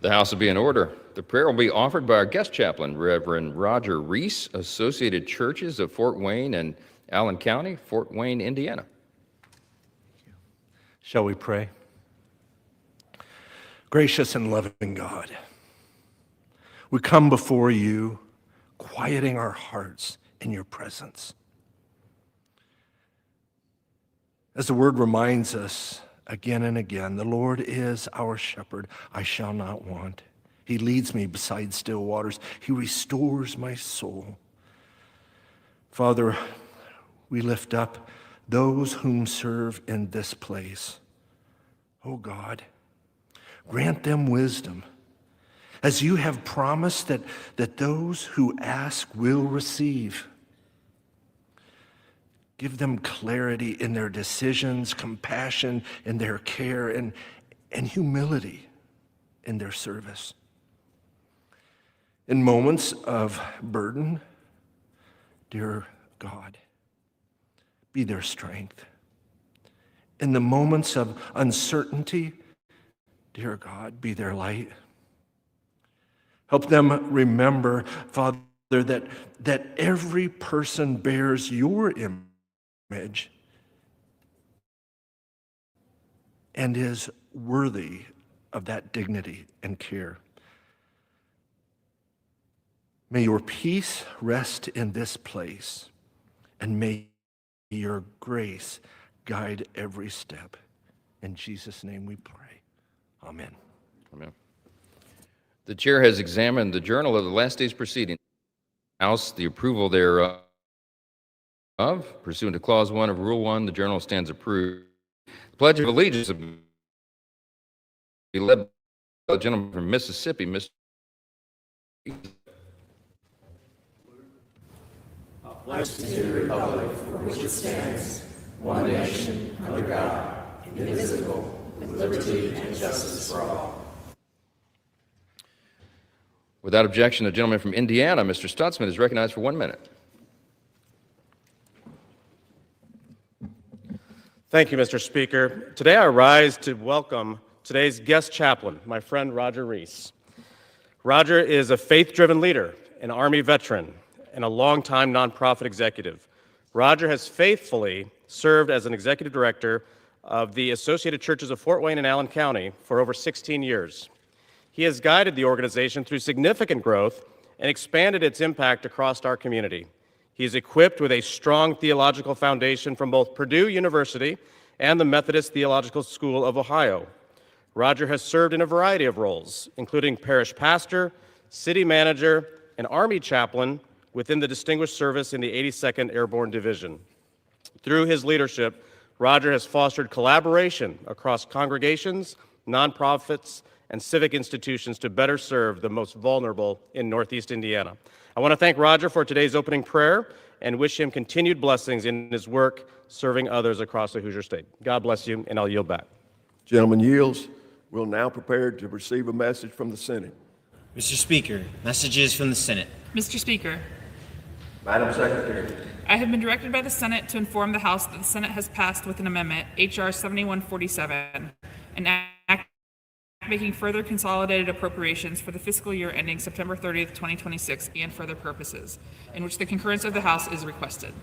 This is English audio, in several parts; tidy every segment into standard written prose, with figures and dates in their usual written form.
The House will be in order. The prayer will be offered by our guest chaplain, Reverend Roger Reese, Associated Churches of Fort Wayne and Allen County, Fort Wayne, Indiana. Shall we pray? Gracious and loving God, we come before you, quieting our hearts in your presence. As the word reminds us again and again, the Lord is our shepherd. I shall not want. He leads me beside still waters. He restores my soul. Father, we lift up those whom serve in this place. Oh God, grant them wisdom, as you have promised that those who ask will receive. Give them clarity in their decisions, compassion in their care, and humility in their service. In moments of burden, dear God, be their strength. In the moments of uncertainty, dear God, be their light. Help them remember, Father, that every person bears your image and is worthy of that dignity and care. May your peace rest in this place, and may your grace guide every step. In Jesus' name we pray. Amen. Amen. The chair has examined the journal of the last day's proceedings. House, the approval thereof. Pursuant to Clause 1 of Rule 1, the journal stands approved. The Pledge of Allegiance will be led by the gentleman from Mississippi, Mr. I pledge to the republic for which it stands, one nation, under God, indivisible, with liberty and justice for all. Without objection, the gentleman from Indiana, Mr. Stutzman, is recognized for 1 minute. Thank you, Mr. Speaker. Today I rise to welcome today's guest chaplain, my friend Roger Reese. Roger is a faith-driven leader, an Army veteran, and a longtime nonprofit executive. Roger has faithfully served as an executive director of the Associated Churches of Fort Wayne and Allen County for over 16 years. He has guided the organization through significant growth and expanded its impact across our community. He is equipped with a strong theological foundation from both Purdue University and the Methodist Theological School of Ohio. Roger has served in a variety of roles, including parish pastor, city manager, and Army chaplain within the Distinguished Service in the 82nd Airborne Division. Through his leadership, Roger has fostered collaboration across congregations, nonprofits, and civic institutions to better serve the most vulnerable in Northeast Indiana. I want to thank Roger for today's opening prayer and wish him continued blessings in his work serving others across the Hoosier State. God bless you, and I'll yield back. Gentleman yields. We'll now prepare to receive a message from the Senate. Mr. Speaker, messages from the Senate. Mr. Speaker, Madam Secretary. I have been directed by the Senate to inform the House that the Senate has passed with an amendment, H.R. 7147, an act making further consolidated appropriations for the fiscal year ending September 30th, 2026, and for other purposes, in which the concurrence of the House is requested.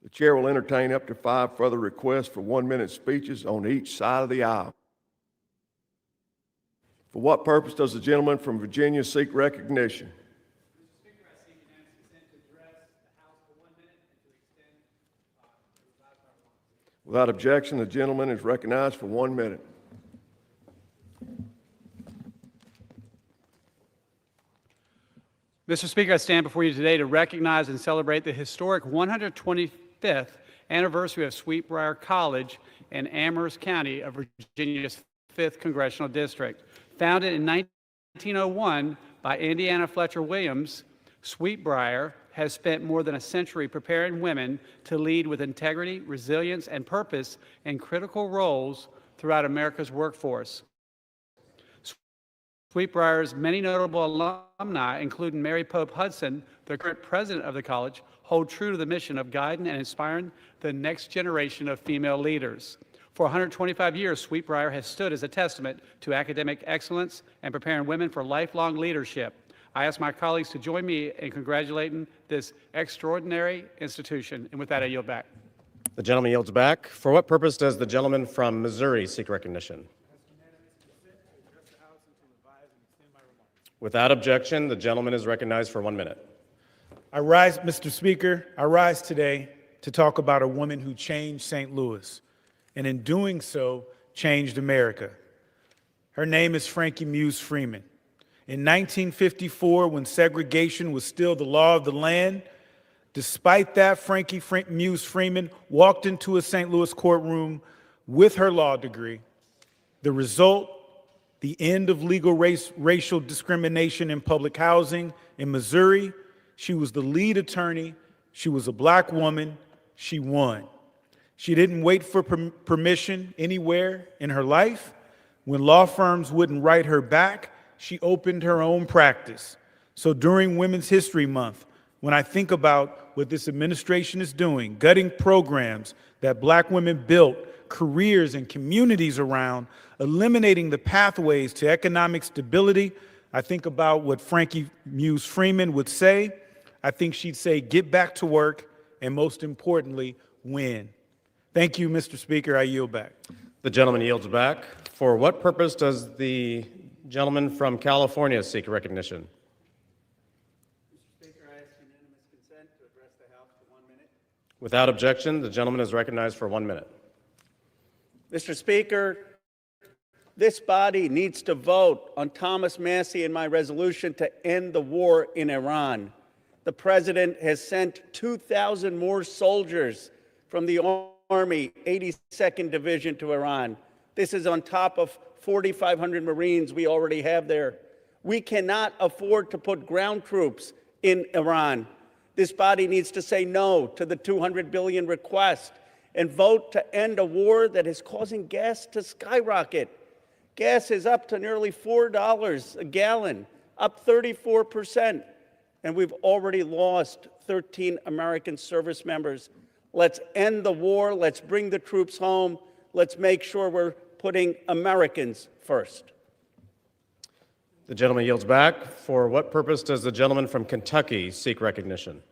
The chair will entertain up to 5 further requests for 1-minute speeches on each side of the aisle. For what purpose does the gentleman from Virginia seek recognition? Mr. Speaker, I seek unanimous consent to address the House for 1 minute and to extend the revised power. Without objection, the gentleman is recognized for 1 minute. Mr. Speaker, I stand before you today to recognize and celebrate the historic 125th anniversary of Sweetbriar College in Amherst County of Virginia's 5th Congressional District. Founded in 1901 by Indiana Fletcher Williams, Sweetbriar has spent more than a century preparing women to lead with integrity, resilience, and purpose in critical roles throughout America's workforce. Sweetbriar's many notable alumni, including Mary Pope Hudson, the current president of the college, hold true to the mission of guiding and inspiring the next generation of female leaders. For 125 years, Sweetbriar has stood as a testament to academic excellence and preparing women for lifelong leadership. I ask my colleagues to join me in congratulating this extraordinary institution. And with that, I yield back. The gentleman yields back. For what purpose does the gentleman from Missouri seek recognition? Without objection, the gentleman is recognized for 1 minute. Mr. Speaker, I rise today to talk about a woman who changed St. Louis, and in doing so, changed America. Her name is Frankie Muse Freeman. In 1954, when segregation was still the law of the land, despite that, Frankie Muse Freeman walked into a St. Louis courtroom with her law degree. The result, the end of legal racial discrimination in public housing in Missouri. She was the lead attorney. She was a black woman. She won. She didn't wait for permission anywhere in her life. When law firms wouldn't write her back, she opened her own practice. So during Women's History Month, when I think about what this administration is doing, gutting programs that black women built careers and communities around, eliminating the pathways to economic stability, I think about what Frankie Muse Freeman would say. I think she'd say, get back to work, and most importantly, win. Thank you, Mr. Speaker. I yield back. The gentleman yields back. For what purpose does the gentleman from California seek recognition? Mr. Speaker, I ask unanimous consent to address the House for 1 minute. Without objection, the gentleman is recognized for 1 minute. Mr. Speaker, this body needs to vote on Thomas Massie and my resolution to end the war in Iran. The president has sent 2,000 more soldiers from the Army 82nd Division to Iran. This is on top of 4,500 Marines we already have there. We cannot afford to put ground troops in Iran. This body needs to say no to the $200 billion request and vote to end a war that is causing gas to skyrocket. Gas is up to nearly $4 a gallon, up 34%, and we've already lost 13 American service members. Let's end the war. Let's bring the troops home. Let's make sure we're putting Americans first. The gentleman yields back. For what purpose does the gentleman from Kentucky seek recognition?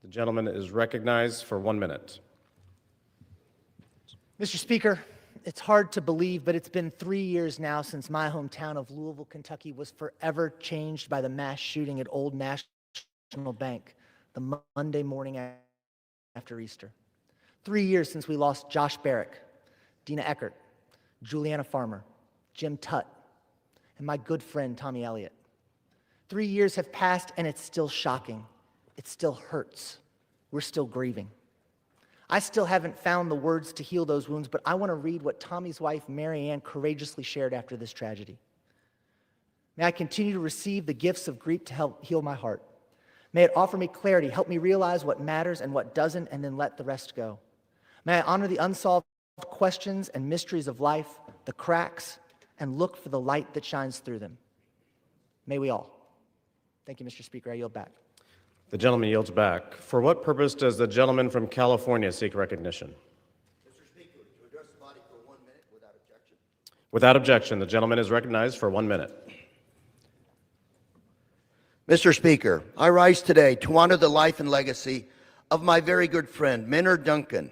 The gentleman is recognized for 1 minute. Mr. Speaker, it's hard to believe, but it's been 3 years now since my hometown of Louisville, Kentucky was forever changed by the mass shooting at Old National Bank the Monday morning after Easter. 3 years since we lost Josh Barrick, Dina Eckert, Juliana Farmer, Jim Tutt, and my good friend Tommy Elliott. 3 years have passed and it's still shocking. It still hurts. We're still grieving. I still haven't found the words to heal those wounds, but I want to read what Tommy's wife, Mary Ann, courageously shared after this tragedy. May I continue to receive the gifts of grief to help heal my heart. May it offer me clarity, help me realize what matters and what doesn't, and then let the rest go. May I honor the unsolved questions and mysteries of life, the cracks, and look for the light that shines through them. May we all. Thank you, Mr. Speaker. I yield back. The gentleman yields back. For what purpose does the gentleman from California seek recognition? Mr. Speaker, to address the body for 1 minute without objection. Without objection, the gentleman is recognized for 1 minute. Mr. Speaker, I rise today to honor the life and legacy of my very good friend, Maynard Duncan,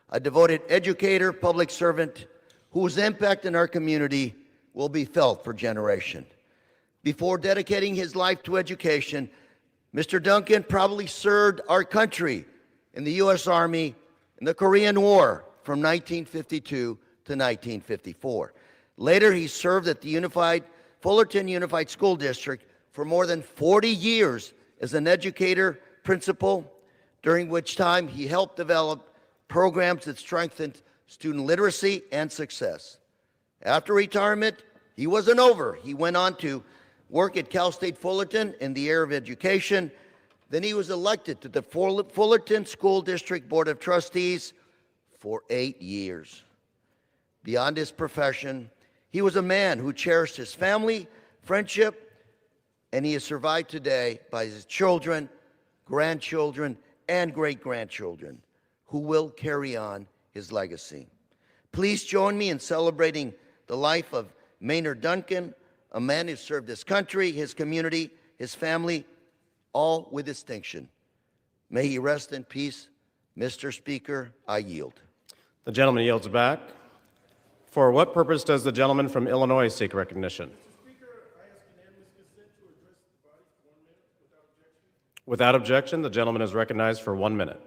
a devoted educator, public servant, whose impact in our community will be felt for generations. Before dedicating his life to education, Mr. Duncan probably served our country in the U.S. Army in the Korean War from 1952 to 1954. Later, he served at the Fullerton Unified School District for more than 40 years as an educator, principal, during which time he helped develop programs that strengthened student literacy and success. After retirement, he wasn't over. He went on to work at Cal State Fullerton in the area of education. Then he was elected to the Fullerton School District Board of Trustees for 8 years. Beyond his profession, he was a man who cherished his family, friendship, and he is survived today by his children, grandchildren, and great-grandchildren who will carry on his legacy. Please join me in celebrating the life of Maynard Duncan, a man who served his country, his community, his family, all with distinction. May he rest in peace. Mr. Speaker, I yield. The gentleman yields back. For what purpose does the gentleman from Illinois seek recognition? Without objection, the gentleman is recognized for 1 minute.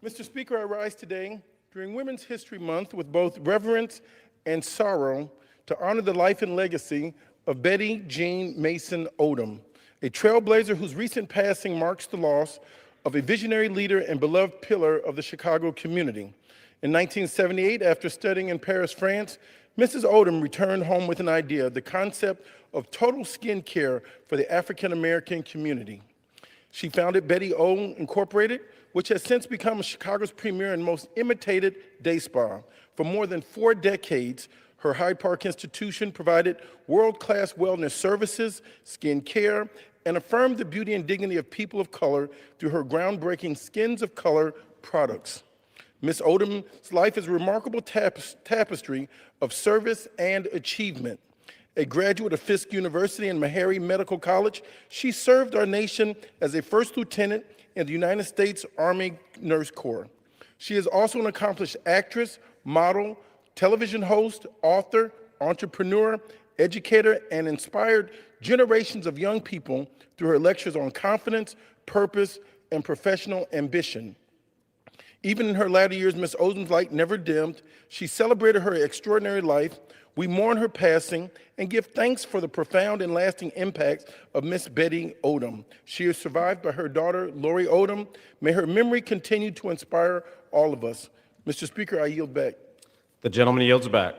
Mr. Speaker, I rise today during Women's History Month with both reverence and sorrow to honor the life and legacy of Betty Jean Mason Odom, a trailblazer whose recent passing marks the loss of a visionary leader and beloved pillar of the Chicago community. In 1978, after studying in Paris, France, Mrs. Odom returned home with an idea, the concept of total skin care for the African American community. She founded Betty O Incorporated, which has since become Chicago's premier and most imitated day spa. For more than 4 decades, her Hyde Park institution provided world-class wellness services, skin care, and affirmed the beauty and dignity of people of color through her groundbreaking Skins of Color products. Ms. Odom's life is a remarkable tapestry of service and achievement. A graduate of Fisk University and Meharry Medical College, she served our nation as a first lieutenant in the United States Army Nurse Corps. She is also an accomplished actress, model, television host, author, entrepreneur, educator, and inspired generations of young people through her lectures on confidence, purpose, and professional ambition. Even in her latter years, Ms. Odom's light never dimmed. She celebrated her extraordinary life. We mourn her passing and give thanks for the profound and lasting impact of Miss Betty Odom. She is survived by her daughter, Lori Odom. May her memory continue to inspire all of us. Mr. Speaker, I yield back. The gentleman yields back.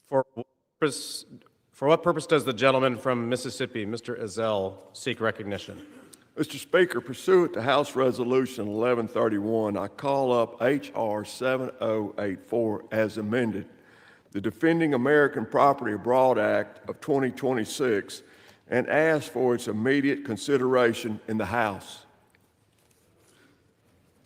For what purpose does the gentleman from Mississippi, Mr. Ezell, seek recognition? Mr. Speaker, pursuant to House Resolution 1131, I call up H.R. 7084 as amended, the Defending American Property Abroad Act of 2026, and ask for its immediate consideration in the House.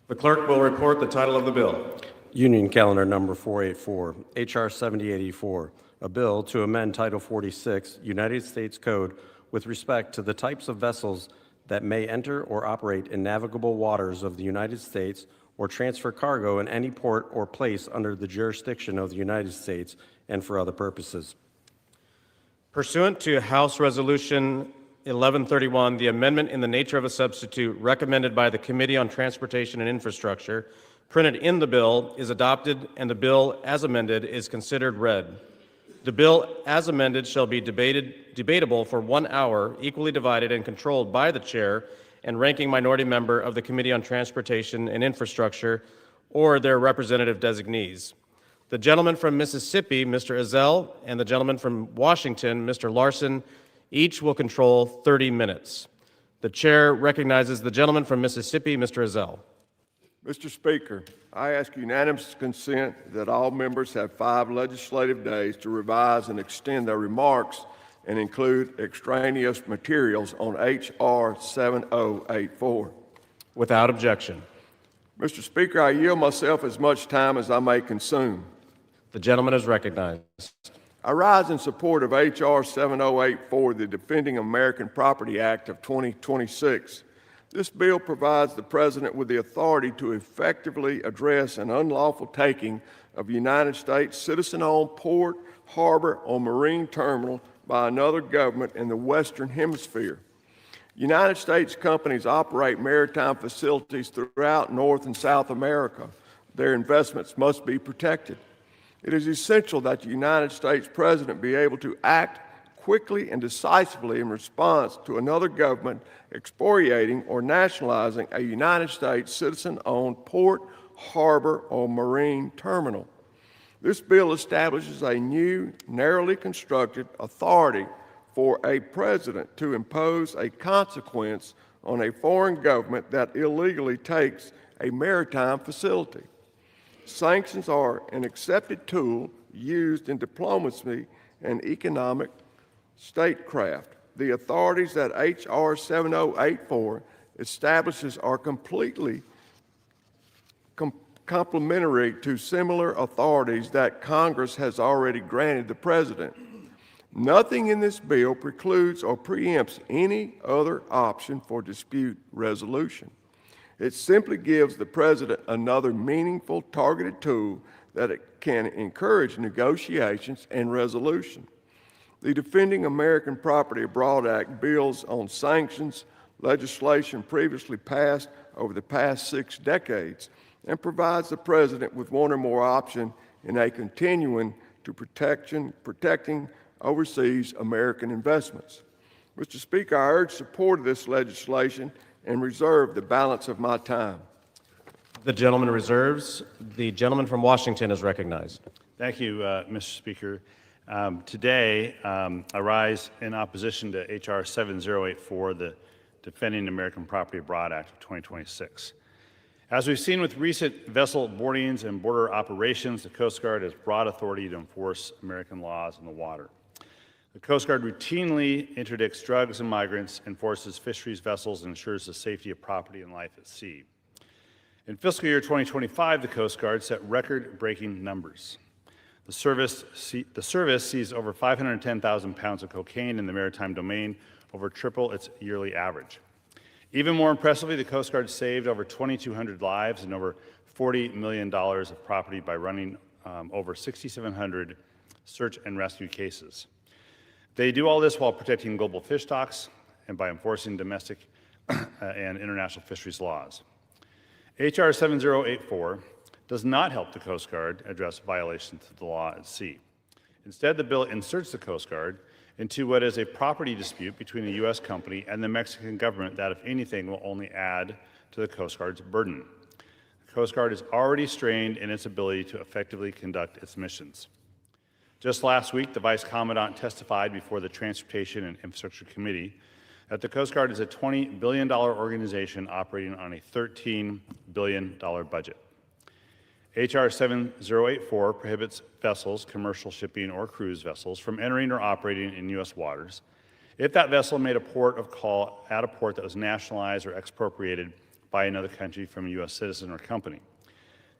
The clerk will report the title of the bill. Union Calendar Number 484, H.R. 7084, a bill to amend Title 46, United States Code with respect to the types of vessels that may enter or operate in navigable waters of the United States or transfer cargo in any port or place under the jurisdiction of the United States and for other purposes. Pursuant to House Resolution 1131, the amendment in the nature of a substitute recommended by the Committee on Transportation and Infrastructure, printed in the bill, is adopted, and the bill as amended is considered read. The bill as amended shall be debatable for 1 hour, equally divided and controlled by the chair and ranking minority member of the Committee on Transportation and Infrastructure or their representative designees. The gentleman from Mississippi, Mr. Ezell, and the gentleman from Washington, Mr. Larson, each will control 30 minutes. The chair recognizes the gentleman from Mississippi, Mr. Ezell. Mr. Speaker, I ask unanimous consent that all members have 5 legislative days to revise and extend their remarks and include extraneous materials on H.R. 7084. Without objection. Mr. Speaker, I yield myself as much time as I may consume. The gentleman is recognized. I rise in support of H.R. 7084, the Defending American Property Act of 2026. This bill provides the President with the authority to effectively address an unlawful taking of United States citizen-owned port, harbor, or marine terminal by another government in the Western Hemisphere. United States companies operate maritime facilities throughout North and South America. Their investments must be protected. It is essential that the United States President be able to act quickly and decisively in response to another government expropriating or nationalizing a United States citizen-owned port, harbor, or marine terminal. This bill establishes a new, narrowly constructed authority for a president to impose a consequence on a foreign government that illegally takes a maritime facility. Sanctions are an accepted tool used in diplomacy and economic statecraft. The authorities that H.R. 7084 establishes are completely complementary to similar authorities that Congress has already granted the President. Nothing in this bill precludes or preempts any other option for dispute resolution. It simply gives the President another meaningful, targeted tool that it can encourage negotiations and resolution. The Defending American Property Abroad Act builds on sanctions legislation previously passed over the past 6 decades and provides the President with one or more options in a continuing to protecting overseas American investments. Mr. Speaker, I urge support of this legislation and reserve the balance of my time. The gentleman reserves. The gentleman from Washington is recognized. Thank you, Mr. Speaker. Today, I rise in opposition to H.R. 7084, the Defending American Property Abroad Act of 2026. As we've seen with recent vessel boardings and border operations, the Coast Guard has broad authority to enforce American laws in the water. The Coast Guard routinely interdicts drugs and migrants, enforces fisheries vessels, and ensures the safety of property and life at sea. In fiscal year 2025, the Coast Guard set record-breaking numbers. The service seized over 510,000 pounds of cocaine in the maritime domain, over triple its yearly average. Even more impressively, the Coast Guard saved over 2,200 lives and over $40 million of property by running over 6,700 search and rescue cases. They do all this while protecting global fish stocks and by enforcing domestic and international fisheries laws. H.R. 7084 does not help the Coast Guard address violations of the law at sea. Instead, the bill inserts the Coast Guard into what is a property dispute between a U.S. company and the Mexican government that, if anything, will only add to the Coast Guard's burden. The Coast Guard is already strained in its ability to effectively conduct its missions. Just last week, the Vice Commandant testified before the Transportation and Infrastructure Committee that the Coast Guard is a $20 billion organization operating on a $13 billion budget. H.R. 7084 prohibits vessels, commercial shipping or cruise vessels, from entering or operating in U.S. waters if that vessel made a port of call at a port that was nationalized or expropriated by another country from a U.S. citizen or company.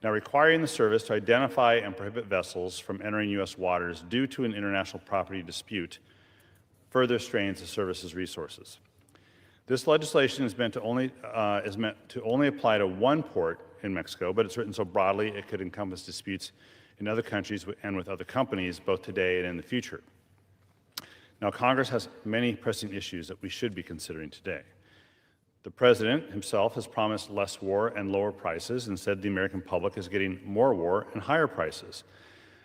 Now, requiring the service to identify and prohibit vessels from entering U.S. waters due to an international property dispute further strains the service's resources. This legislation is meant to only apply to one port in Mexico, but it's written so broadly it could encompass disputes in other countries and with other companies, both today and in the future. Now, Congress has many pressing issues that we should be considering today. The President himself has promised less war and lower prices. Instead, the American public is getting more war and higher prices.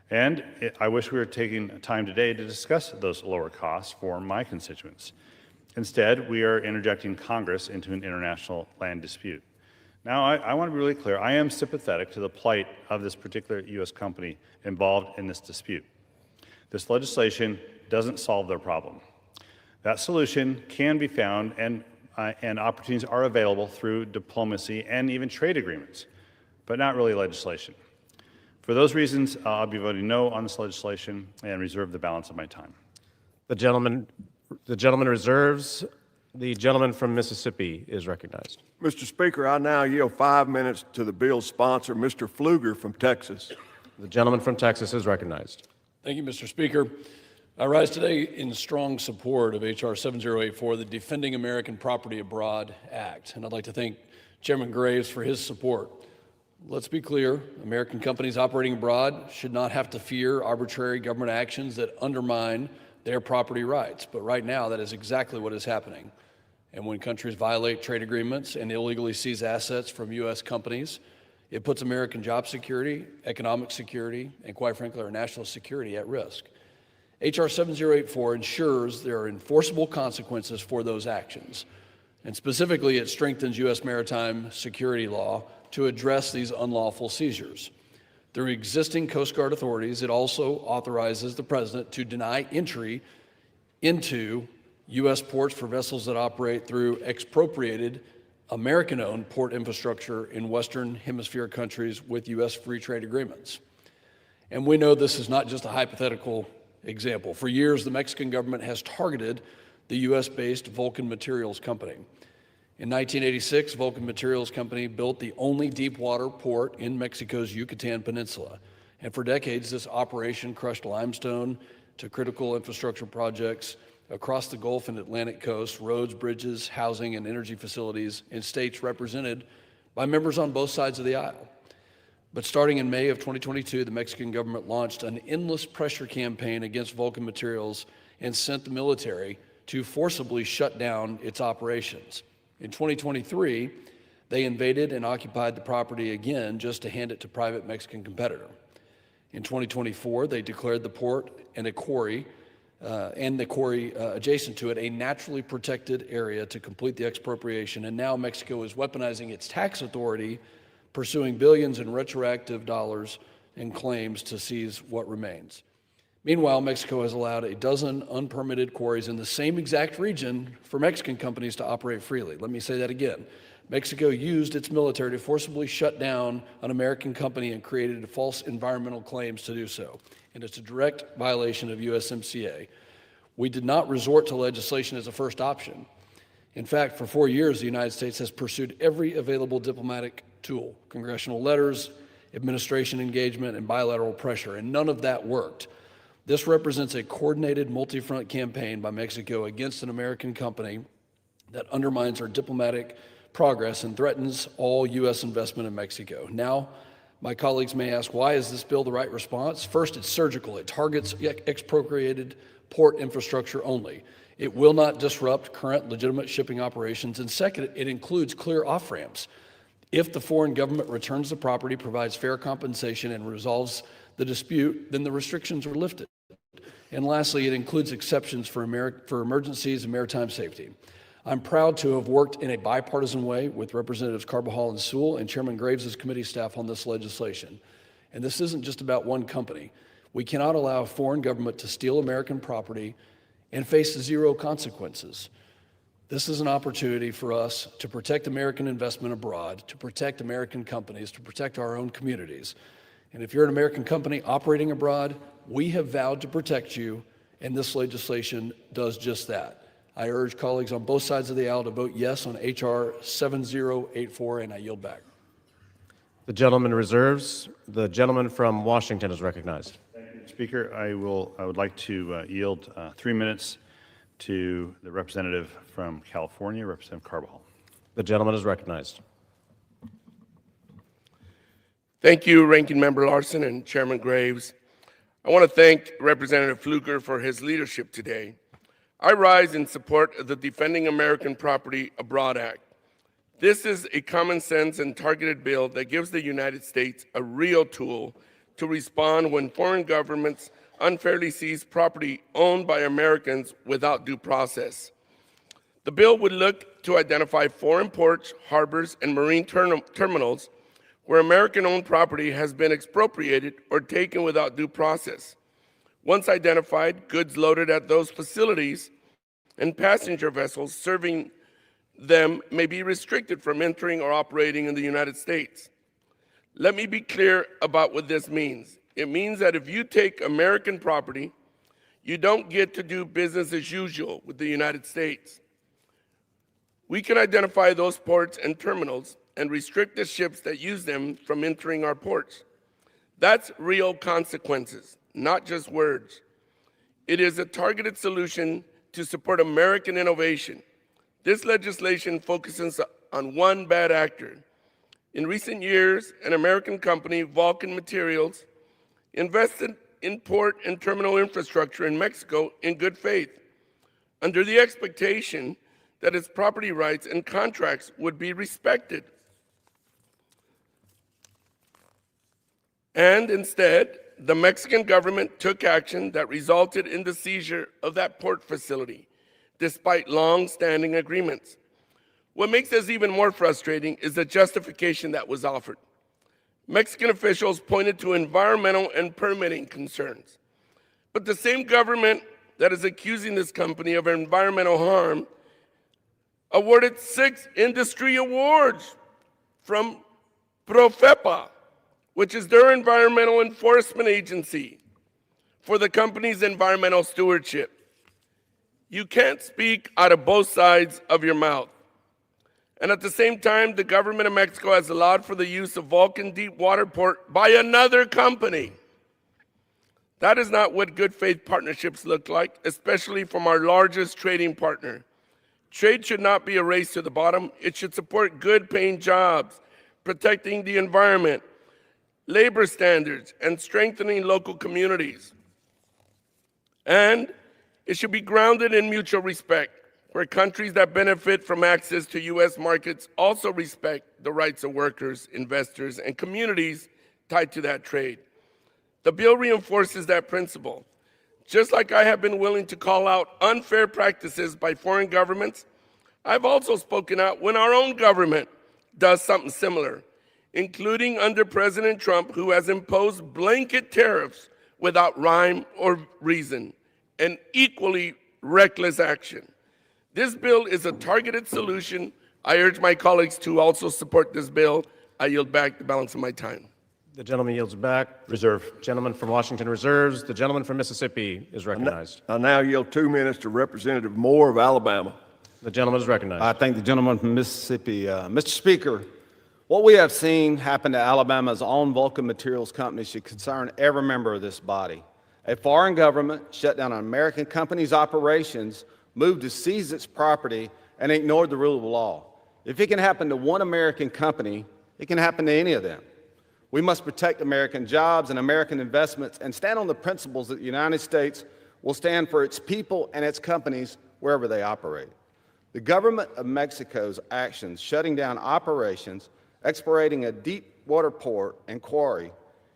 And I wish we were taking time today to discuss those lower costs for my constituents. Instead, we are interjecting Congress into an international land dispute. Now, I want to be really clear. I am sympathetic to the plight of this particular U.S. company involved in this dispute. This legislation doesn't solve their problem. That solution can be found, and opportunities are available through diplomacy and even trade agreements, but not really legislation. For those reasons, I'll be voting no on this legislation and reserve the balance of my time. The gentleman reserves. The gentleman from Mississippi is recognized. Mr. Speaker, I now yield 5 minutes to the bill's sponsor, Mr. Pfluger from Texas. The gentleman from Texas is recognized. Thank you, Mr. Speaker. I rise today in strong support of H.R. 7084, the Defending American Property Abroad Act, and I'd like to thank Chairman Graves for his support. Let's be clear, American companies operating abroad should not have to fear arbitrary government actions that undermine their property rights, but right now that is exactly what is happening. And when countries violate trade agreements and illegally seize assets from U.S. companies, it puts American job security, economic security, and quite frankly, our national security at risk. H.R. 7084 ensures there are enforceable consequences for those actions. And specifically, it strengthens U.S. maritime security law to address these unlawful seizures. Through existing Coast Guard authorities, it also authorizes the President to deny entry into U.S. ports for vessels that operate through expropriated American-owned port infrastructure in Western Hemisphere countries with U.S. free trade agreements. And we know this is not just a hypothetical example. For years, the Mexican government has targeted the U.S.-based Vulcan Materials Company. In 1986, Vulcan Materials Company built the only deep-water port in Mexico's Yucatan Peninsula. And for decades, this operation crushed limestone to critical infrastructure projects across the Gulf and Atlantic coast, roads, bridges, housing, and energy facilities in states represented by members on both sides of the aisle. But starting in May of 2022, the Mexican government launched an endless pressure campaign against Vulcan Materials and sent the military to forcibly shut down its operations. In 2023, they invaded and occupied the property again just to hand it to private Mexican competitor. In 2024, they declared the port and the quarry adjacent to it a naturally protected area to complete the expropriation, and now Mexico is weaponizing its tax authority, pursuing billions in retroactive dollars and claims to seize what remains. Meanwhile, Mexico has allowed a dozen unpermitted quarries in the same exact region for Mexican companies to operate freely. Let me say that again. Mexico used its military to forcibly shut down an American company and created false environmental claims to do so. And it's a direct violation of USMCA. We did not resort to legislation as a first option. In fact, for 4 years, the United States has pursued every available diplomatic tool, congressional letters, administration engagement, and bilateral pressure, and none of that worked. This represents a coordinated multi-front campaign by Mexico against an American company that undermines our diplomatic progress and threatens all U.S. investment in Mexico. Now, my colleagues may ask, why is this bill the right response? First, it's surgical. It targets expropriated port infrastructure only. It will not disrupt current legitimate shipping operations. And second, it includes clear off-ramps. If the foreign government returns the property, provides fair compensation, and resolves the dispute, then the restrictions are lifted. And lastly, it includes exceptions for emergencies and maritime safety. I'm proud to have worked in a bipartisan way with Representatives Carbajal and Sewell and Chairman Graves' committee staff on this legislation. And this isn't just about one company. We cannot allow a foreign government to steal American property and face zero consequences. This is an opportunity for us to protect American investment abroad, to protect American companies, to protect our own communities. And if you're an American company operating abroad, we have vowed to protect you, and this legislation does just that. I urge colleagues on both sides of the aisle to vote yes on H.R. 7084, and I yield back. The gentleman reserves. The gentleman from Washington is recognized. Speaker, I would like to yield 3 minutes to the representative from California, Representative Carbajal. The gentleman is recognized. Thank you, Ranking Member Larson and Chairman Graves. I want to thank Representative Fluker for his leadership today. I rise in support of the Defending American Property Abroad Act. This is a common sense and targeted bill that gives the United States a real tool to respond when foreign governments unfairly seize property owned by Americans without due process. The bill would look to identify foreign ports, harbors, and marine terminals where American-owned property has been expropriated or taken without due process. Once identified, goods loaded at those facilities and passenger vessels serving them may be restricted from entering or operating in the United States. Let me be clear about what this means. It means that if you take American property, you don't get to do business as usual with the United States. We can identify those ports and terminals and restrict the ships that use them from entering our ports. That's real consequences, not just words. It is a targeted solution to support American innovation. This legislation focuses on one bad actor. In recent years, an American company, Vulcan Materials, invested in port and terminal infrastructure in Mexico in good faith, under the expectation that its property rights and contracts would be respected. And instead, the Mexican government took action that resulted in the seizure of that port facility, despite long-standing agreements. What makes this even more frustrating is the justification that was offered. Mexican officials pointed to environmental and permitting concerns. But the same government that is accusing this company of environmental harm awarded 6 industry awards from Profepa, which is their environmental enforcement agency, for the company's environmental stewardship. You can't speak out of both sides of your mouth. And at the same time, the government of Mexico has allowed for the use of Vulcan Deep Water Port by another company. That is not what good faith partnerships look like, especially from our largest trading partner. Trade should not be a race to the bottom. It should support good paying jobs, protecting the environment, labor standards, and strengthening local communities. And it should be grounded in mutual respect, where countries that benefit from access to U.S. markets also respect the rights of workers, investors, and communities tied to that trade. The bill reinforces that principle. Just like I have been willing to call out unfair practices by foreign governments, I've also spoken out when our own government does something similar, including under President Trump, who has imposed blanket tariffs without rhyme or reason, an equally reckless action. This bill is a targeted solution. I urge my colleagues to also support this bill. I yield back the balance of my time. The gentleman yields back. Reserve. Gentleman from Washington reserves. The gentleman from Mississippi is recognized. I now yield 2 minutes to Representative Moore of Alabama. The gentleman is recognized. I thank the gentleman from Mississippi. Mr. Speaker, what we have seen happen to Alabama's own Vulcan Materials Company should concern every member of this body. A foreign government shut down an American company's operations, moved to seize its property, and ignored the rule of law. If it can happen to one American company, it can happen to any of them. We must protect American jobs and American investments and stand on the principles that the United States will stand for its people and its companies wherever they operate. The government of Mexico's actions shutting down operations, explorating a deep water port and quarry,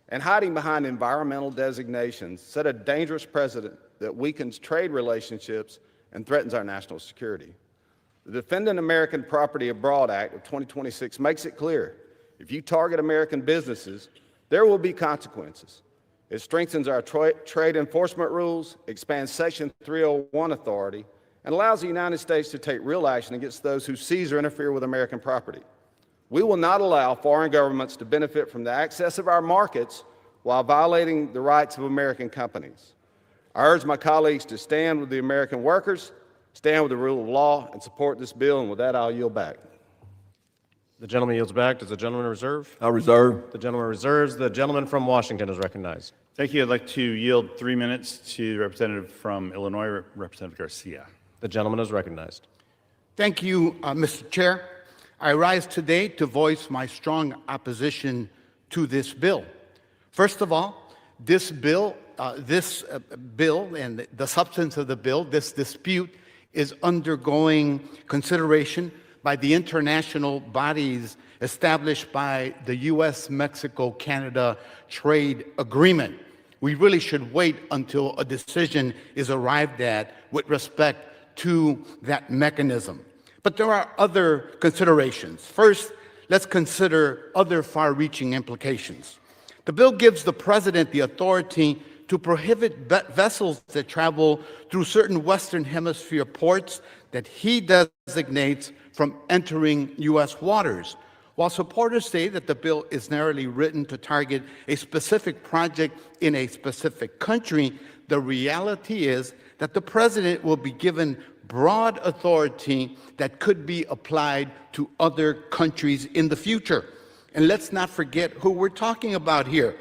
and hiding behind environmental designations set a dangerous precedent that weakens trade relationships and threatens our national security. The Defending American Property Abroad Act of 2026 makes it clear, if you target American businesses, there will be consequences. It strengthens our trade enforcement rules, expands Section 301 authority, and allows the United States to take real action against those who seize or interfere with American property. We will not allow foreign governments to benefit from the access of our markets while violating the rights of American companies. I urge my colleagues to stand with the American workers, stand with the rule of law, and support this bill, and with that, I'll yield back. The gentleman yields back. Does the gentleman reserve? I reserve. The gentleman reserves. The gentleman from Washington is recognized. Thank you. I'd like to yield 3 minutes to the representative from Illinois, Representative Garcia. The gentleman is recognized. Thank you, Mr. Chair. I rise today to voice my strong opposition to this bill. First of all, this bill and the substance of the bill, this dispute, is undergoing consideration by the international bodies established by the U.S.-Mexico-Canada Trade Agreement. We really should wait until a decision is arrived at with respect to that mechanism. But there are other considerations. First, let's consider other far-reaching implications. The bill gives the president the authority to prohibit vessels that travel through certain Western Hemisphere ports that he designates from entering U.S. waters. While supporters say that the bill is narrowly written to target a specific project in a specific country, the reality is that the president will be given broad authority that could be applied to other countries in the future. And let's not forget who we're talking about here.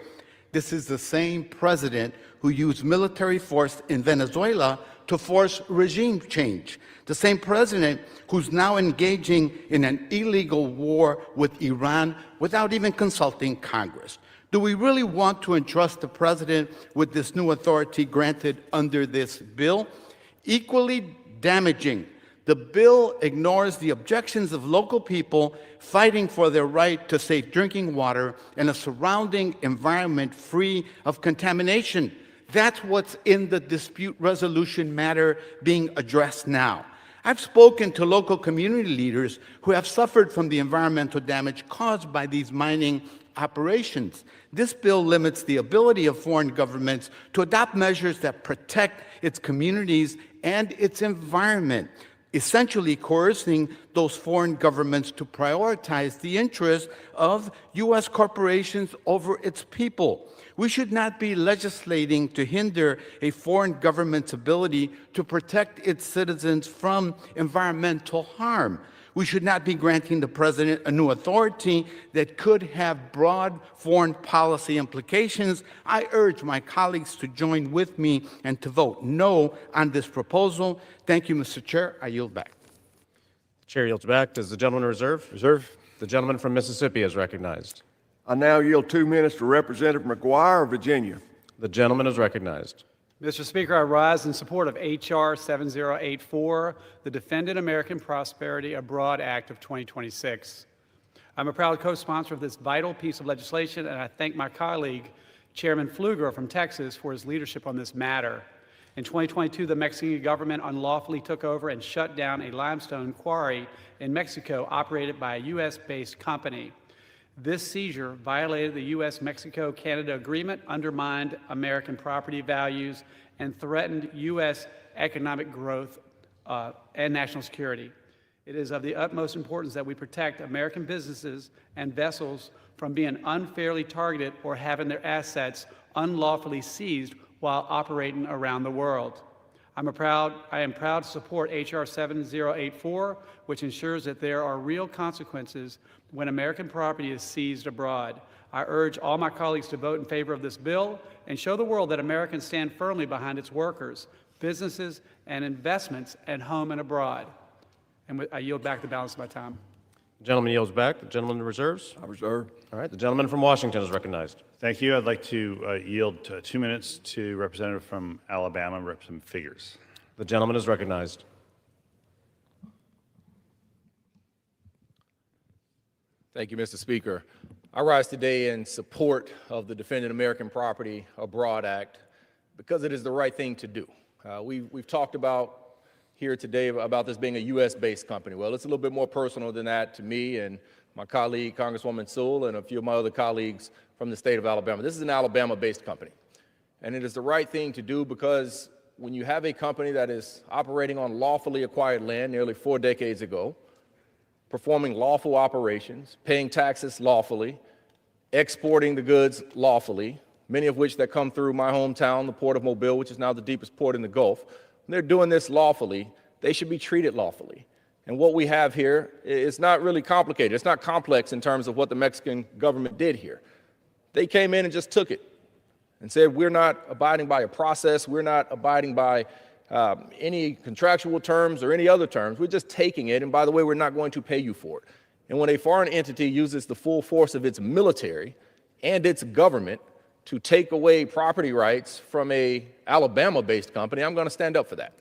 This is the same president who used military force in Venezuela to force regime change. The same president who's now engaging in an illegal war with Iran without even consulting Congress. Do we really want to entrust the president with this new authority granted under this bill? Equally damaging, the bill ignores the objections of local people fighting for their right to safe drinking water and a surrounding environment free of contamination. That's what's in the dispute resolution matter being addressed now. I've spoken to local community leaders who have suffered from the environmental damage caused by these mining operations. This bill limits the ability of foreign governments to adopt measures that protect its communities and its environment, essentially coercing those foreign governments to prioritize the interests of U.S. corporations over its people. We should not be legislating to hinder a foreign government's ability to protect its citizens from environmental harm. We should not be granting the president a new authority that could have broad foreign policy implications. I urge my colleagues to join with me and to vote no on this proposal. Thank you, Mr. Chair. I yield back. The chair yields back. Does the gentleman reserve? Reserve. The gentleman from Mississippi is recognized. I now yield 2 minutes to Representative McGuire of Virginia. The gentleman is recognized. Mr. Speaker, I rise in support of H.R. 7084, the Defending American Prosperity Abroad Act of 2026. I'm a proud co-sponsor of this vital piece of legislation, and I thank my colleague, Chairman Pfluger from Texas, for his leadership on this matter. In 2022, the Mexican government unlawfully took over and shut down a limestone quarry in Mexico operated by a U.S.-based company. This seizure violated the U.S.-Mexico-Canada agreement, undermined American property values, and threatened U.S. economic growth and national security. It is of the utmost importance that we protect American businesses and vessels from being unfairly targeted or having their assets unlawfully seized while operating around the world. I am proud to support H.R. 7084, which ensures that there are real consequences when American property is seized abroad. I urge all my colleagues to vote in favor of this bill and show the world that Americans stand firmly behind its workers, businesses, and investments at home and abroad. And I yield back the balance of my time. The gentleman yields back. The gentleman reserves? I reserve. All right. The gentleman from Washington is recognized. Thank you. I'd like to yield 2 minutes to Representative from Alabama, Representative Figures. The gentleman is recognized. Thank you, Mr. Speaker. I rise today in support of the Defending American Property Abroad Act because it is the right thing to do. We've talked about here today about this being a U.S.-based company. Well, it's a little bit more personal than that to me and my colleague, Congresswoman Sewell, and a few of my other colleagues from the state of Alabama. This is an Alabama-based company, and it is the right thing to do because when you have a company that is operating on lawfully acquired land nearly 4 decades ago, performing lawful operations, paying taxes lawfully, exporting the goods lawfully, many of which that come through my hometown, the Port of Mobile, which is now the deepest port in the Gulf. When they're doing this lawfully, they should be treated lawfully. And what we have here is not really complicated. It's not complex in terms of what the Mexican government did here. They came in and just took it and said, we're not abiding by a process, we're not abiding by any contractual terms or any other terms, we're just taking it, and by the way, we're not going to pay you for it. And when a foreign entity uses the full force of its military and its government to take away property rights from a Alabama-based company, I'm going to stand up for that.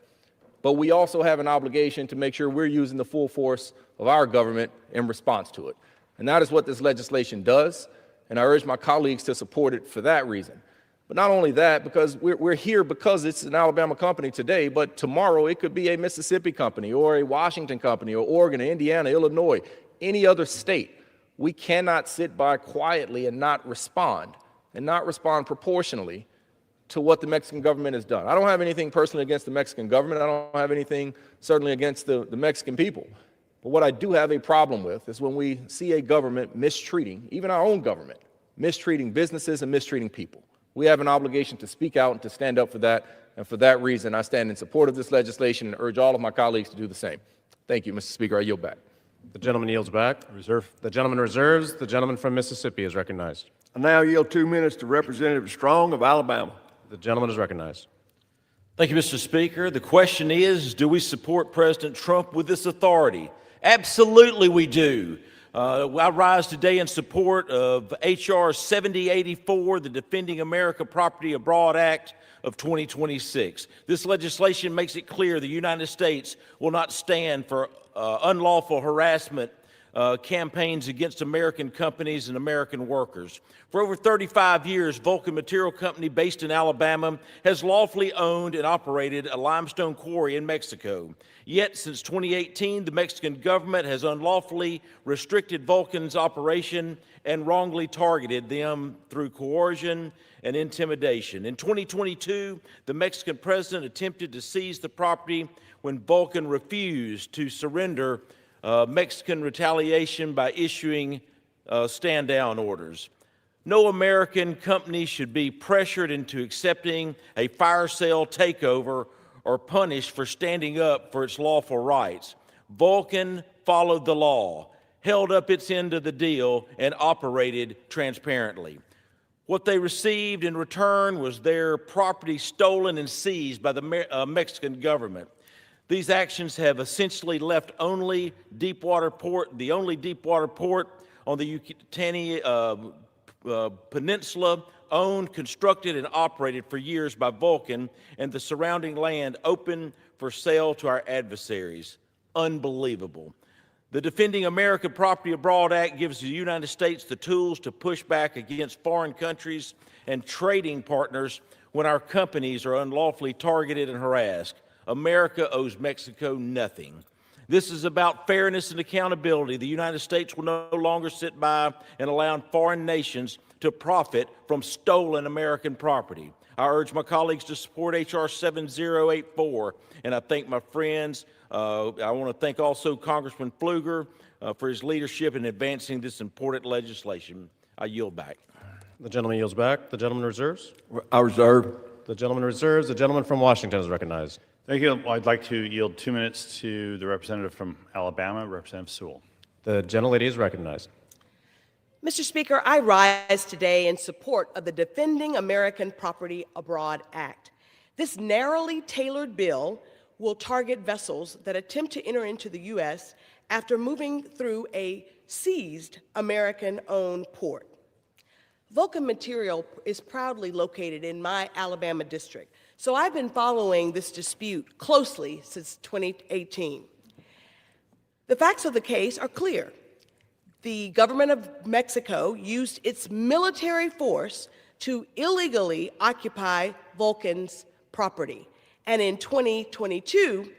But we also have an obligation to make sure we're using the full force of our government in response to it. And that is what this legislation does, and I urge my colleagues to support it for that reason. But not only that, because we're here because it's an Alabama company today, but tomorrow it could be a Mississippi company or a Washington company or Oregon, Indiana, Illinois, any other state. We cannot sit by quietly and not respond proportionally to what the Mexican government has done. I don't have anything personally against the Mexican government. I don't have anything certainly against the Mexican people. But what I do have a problem with is when we see a government mistreating, even our own government, mistreating businesses and mistreating people. We have an obligation to speak out and to stand up for that. And for that reason, I stand in support of this legislation and urge all of my colleagues to do the same. Thank you, Mr. Speaker. I yield back. The gentleman yields back. Reserve. The gentleman reserves. The gentleman from Mississippi is recognized. I now yield 2 minutes to Representative Strong of Alabama. The gentleman is recognized. Thank you, Mr. Speaker. The question is, do we support President Trump with this authority? Absolutely we do. I rise today in support of H.R. 7084, the Defending America Property Abroad Act of 2026. This legislation makes it clear the United States will not stand for unlawful harassment campaigns against American companies and American workers. For over 35 years, Vulcan Material Company, based in Alabama, has lawfully owned and operated a limestone quarry in Mexico. Yet, since 2018, the Mexican government has unlawfully restricted Vulcan's operation and wrongly targeted them through coercion and intimidation. In 2022, the Mexican president attempted to seize the property when Vulcan refused to surrender Mexican retaliation by issuing stand-down orders. No American company should be pressured into accepting a fire sale takeover or punished for standing up for its lawful rights. Vulcan followed the law, held up its end of the deal, and operated transparently. What they received in return was their property stolen and seized by the Mexican government. These actions have essentially left the only deepwater port on the Yucatan Peninsula, owned, constructed, and operated for years by Vulcan, and the surrounding land open for sale to our adversaries. Unbelievable. The Defending American Property Abroad Act gives the United States the tools to push back against foreign countries and trading partners when our companies are unlawfully targeted and harassed. America owes Mexico nothing. This is about fairness and accountability. The United States will no longer sit by and allow foreign nations to profit from stolen American property. I urge my colleagues to support H.R. 7084, and I thank my friends. I want to thank also Congressman Pfluger for his leadership in advancing this important legislation. I yield back. The gentleman yields back. The gentleman reserves. I reserve. The gentleman reserves. The gentleman from Washington is recognized. Thank you. I'd like to yield 2 minutes to the representative from Alabama, Representative Sewell. The gentlelady is recognized. Mr. Speaker, I rise today in support of the Defending American Property Abroad Act. This narrowly tailored bill will target vessels that attempt to enter into the U.S. after moving through a seized American-owned port. Vulcan Material is proudly located in my Alabama district, so I've been following this dispute closely since 2018. The facts of the case are clear. The government of Mexico used its military force to illegally occupy Vulcan's property. And in 2022,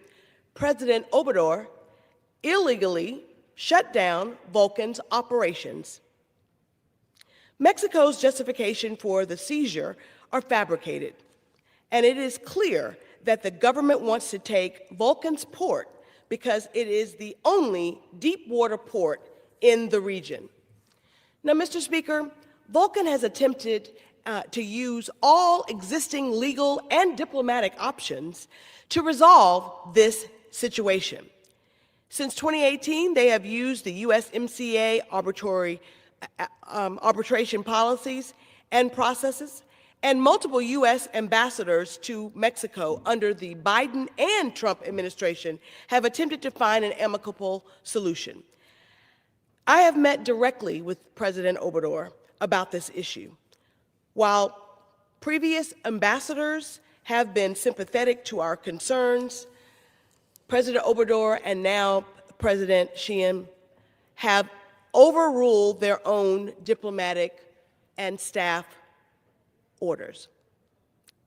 President Obrador illegally shut down Vulcan's operations. Mexico's justification for the seizure are fabricated, and it is clear that the government wants to take Vulcan's port because it is the only deep water port in the region. Now, Mr. Speaker, Vulcan has attempted to use all existing legal and diplomatic options to resolve this situation. Since 2018, they have used the USMCA arbitration policies and processes, and multiple U.S. ambassadors to Mexico under the Biden and Trump administration have attempted to find an amicable solution. I have met directly with President Obrador about this issue. While previous ambassadors have been sympathetic to our concerns, President Obrador and now President Sheehan have overruled their own diplomatic and staff orders.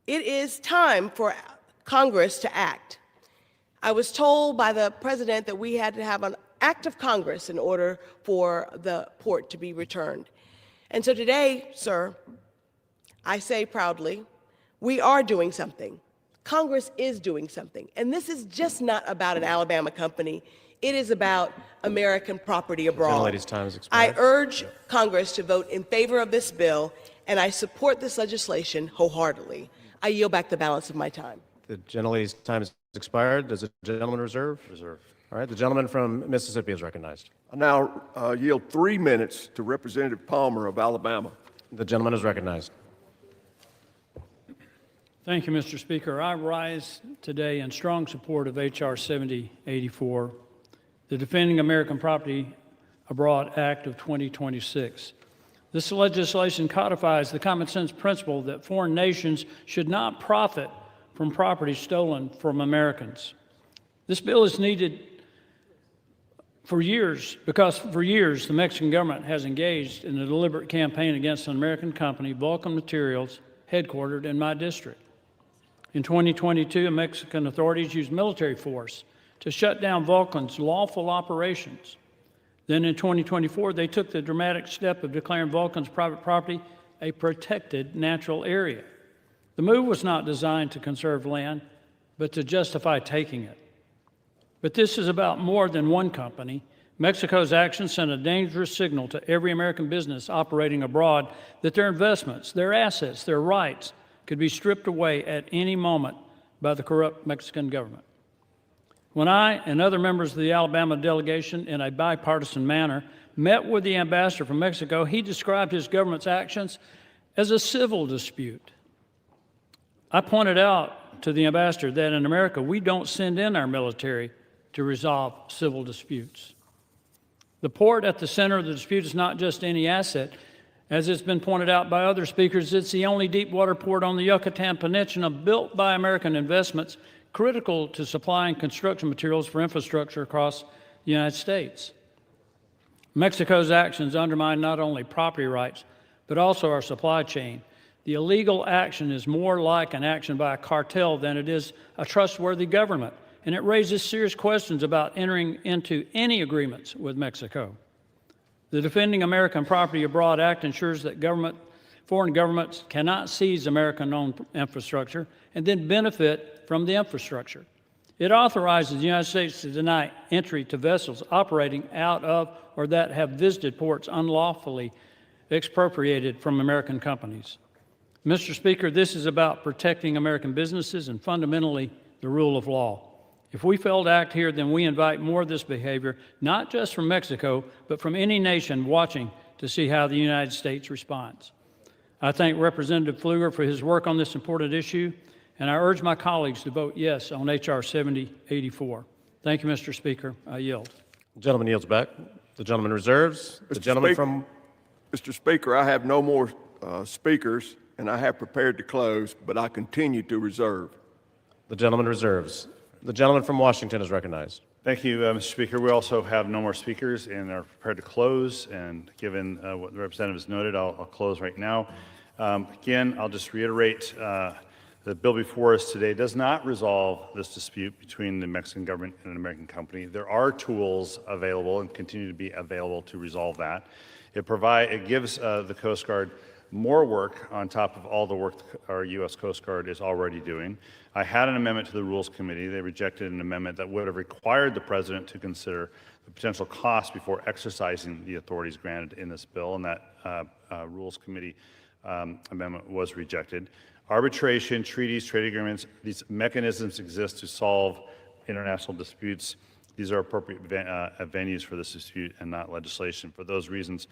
It is time for Congress to act. I was told by the President that we had to have an act of Congress in order for the port to be returned. And so today, sir, I say proudly, we are doing something. Congress is doing something. And this is just not about an Alabama company. It is about American property abroad. Gentlelady's time has expired. I urge Congress to vote in favor of this bill, and I support this legislation wholeheartedly. I yield back the balance of my time. The gentlelady's time has expired. Does the gentleman reserve? Reserve. All right, the gentleman from Mississippi is recognized. I now yield 3 minutes to Representative Palmer of Alabama. The gentleman is recognized. Thank you, Mr. Speaker. I rise today in strong support of H.R. 7084, the Defending American Property Abroad Act of 2026. This legislation codifies the common sense principle that foreign nations should not profit from property stolen from Americans. This bill is needed because for years the Mexican government has engaged in a deliberate campaign against an American company, Vulcan Materials, headquartered in my district. In 2022, Mexican authorities used military force to shut down Vulcan's lawful operations. Then in 2024, they took the dramatic step of declaring Vulcan's private property a protected natural area. The move was not designed to conserve land, but to justify taking it. But this is about more than one company. Mexico's actions sent a dangerous signal to every American business operating abroad that their investments, their assets, their rights could be stripped away at any moment by the corrupt Mexican government. When I and other members of the Alabama delegation, in a bipartisan manner, met with the ambassador from Mexico, he described his government's actions as a civil dispute. I pointed out to the ambassador that in America, we don't send in our military to resolve civil disputes. The port at the center of the dispute is not just any asset. As it's been pointed out by other speakers, it's the only deep water port on the Yucatan Peninsula built by American investments, critical to supplying construction materials for infrastructure across the United States. Mexico's actions undermine not only property rights, but also our supply chain. The illegal action is more like an action by a cartel than it is a trustworthy government, and it raises serious questions about entering into any agreements with Mexico. The Defending American Property Abroad Act ensures that foreign governments cannot seize American-owned infrastructure and then benefit from the infrastructure. It authorizes the United States to deny entry to vessels operating out of or that have visited ports unlawfully expropriated from American companies. Mr. Speaker, this is about protecting American businesses and fundamentally the rule of law. If we fail to act here, then we invite more of this behavior, not just from Mexico, but from any nation watching to see how the United States responds. I thank Representative Pfluger for his work on this important issue, and I urge my colleagues to vote yes on H.R. 7084. Thank you, Mr. Speaker. I yield. The gentleman yields back. The gentleman reserves. The gentleman from... Mr. Speaker, I have no more speakers, and I have prepared to close, but I continue to reserve. The gentleman reserves. The gentleman from Washington is recognized. Thank you, Mr. Speaker. We also have no more speakers and are prepared to close. And given what the representative has noted, I'll close right now. Again, I'll just reiterate the bill before us today does not resolve this dispute between the Mexican government and an American company. There are tools available and continue to be available to resolve that. It gives the Coast Guard more work on top of all the work our U.S. Coast Guard is already doing. I had an amendment to the Rules Committee. They rejected an amendment that would have required the President to consider the potential cost before exercising the authorities granted in this bill, and that Rules Committee amendment was rejected. Arbitration, treaties, trade agreements, these mechanisms exist to solve international disputes. These are appropriate venues for this dispute and not legislation. For those reasons,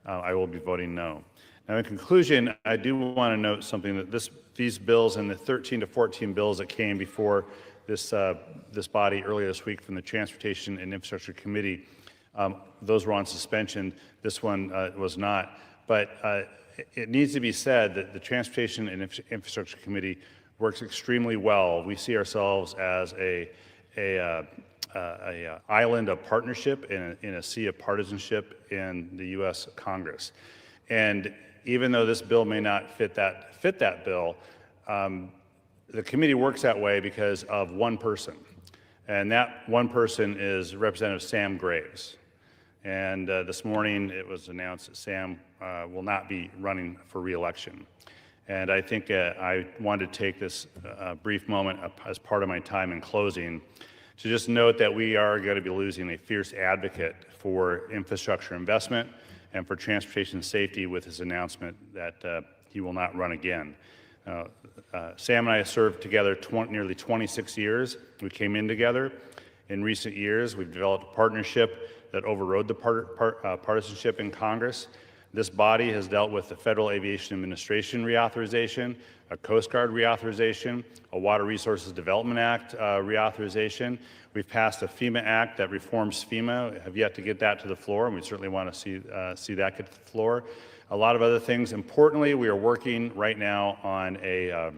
I will be voting no. Now, in conclusion, I do want to note something that these bills and the 13 to 14 bills that came before this body earlier this week from the Transportation and Infrastructure Committee, those were on suspension. This one was not. But it needs to be said that the Transportation and Infrastructure Committee works extremely well. We see ourselves as a island of partnership in a sea of partisanship in the U.S. Congress. And even though this bill may not fit that bill, the committee works that way because of one person. And that one person is Representative Sam Graves. And this morning it was announced that Sam will not be running for re-election. And I think I wanted to take this brief moment as part of my time in closing to just note that we are going to be losing a fierce advocate for infrastructure investment and for transportation safety with his announcement that he will not run again. Sam and I have served together nearly 26 years. We came in together. In recent years, we've developed a partnership that overrode the partisanship in Congress. This body has dealt with the Federal Aviation Administration reauthorization, a Coast Guard reauthorization, a Water Resources Development Act reauthorization. We've passed a FEMA Act that reforms FEMA, have yet to get that to the floor, and we certainly want to see that get to the floor. A lot of other things. Importantly, we are working right now on a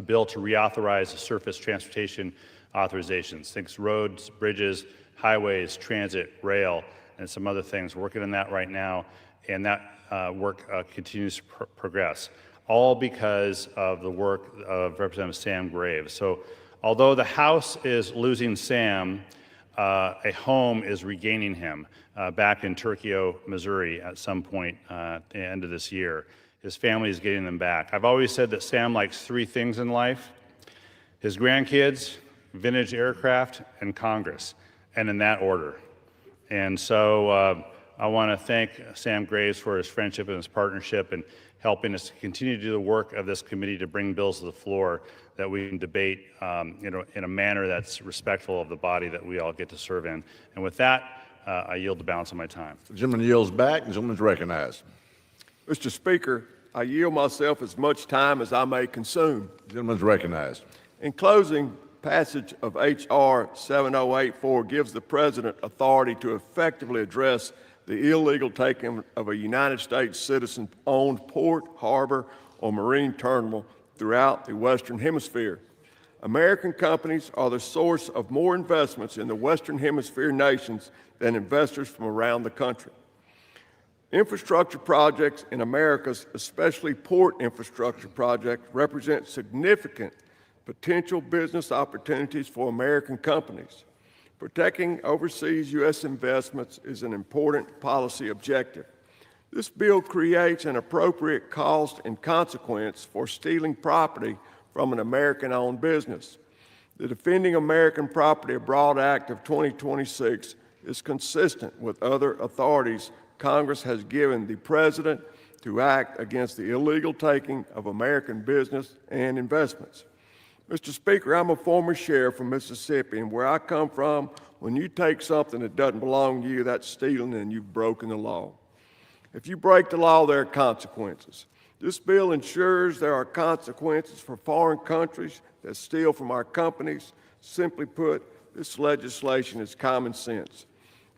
bill to reauthorize the surface transportation authorizations, things roads, bridges, highways, transit, rail, and some other things. We're working on that right now, and that work continues to progress, all because of the work of Representative Sam Graves. So although the House is losing Sam, a home is regaining him back in Turkey, Missouri at some point at the end of this year. His family is getting them back. I've always said that Sam likes three things in life: his grandkids, vintage aircraft, and Congress, and in that order. And so I want to thank Sam Graves for his friendship and his partnership and helping us to continue to do the work of this committee to bring bills to the floor that we can debate in a manner that's respectful of the body that we all get to serve in. And with that, I yield the balance of my time. The gentleman yields back. The gentleman is recognized. Mr. Speaker, I yield myself as much time as I may consume. The gentleman is recognized. In closing, passage of H.R. 7084 gives the President authority to effectively address the illegal taking of a United States citizen-owned port, harbor, or marine terminal throughout the Western Hemisphere. American companies are the source of more investments in the Western Hemisphere nations than investors from around the country. Infrastructure projects in America's, especially port infrastructure projects, represent significant potential business opportunities for American companies. Protecting overseas U.S. investments is an important policy objective. This bill creates an appropriate cost and consequence for stealing property from an American-owned business. The Defending American Property Abroad Act of 2026 is consistent with other authorities Congress has given the President to act against the illegal taking of American business and investments. Mr. Speaker, I'm a former sheriff from Mississippi, and where I come from, when you take something that doesn't belong to you, that's stealing and you've broken the law. If you break the law, there are consequences. This bill ensures there are consequences for foreign countries that steal from our companies. Simply put, this legislation is common sense.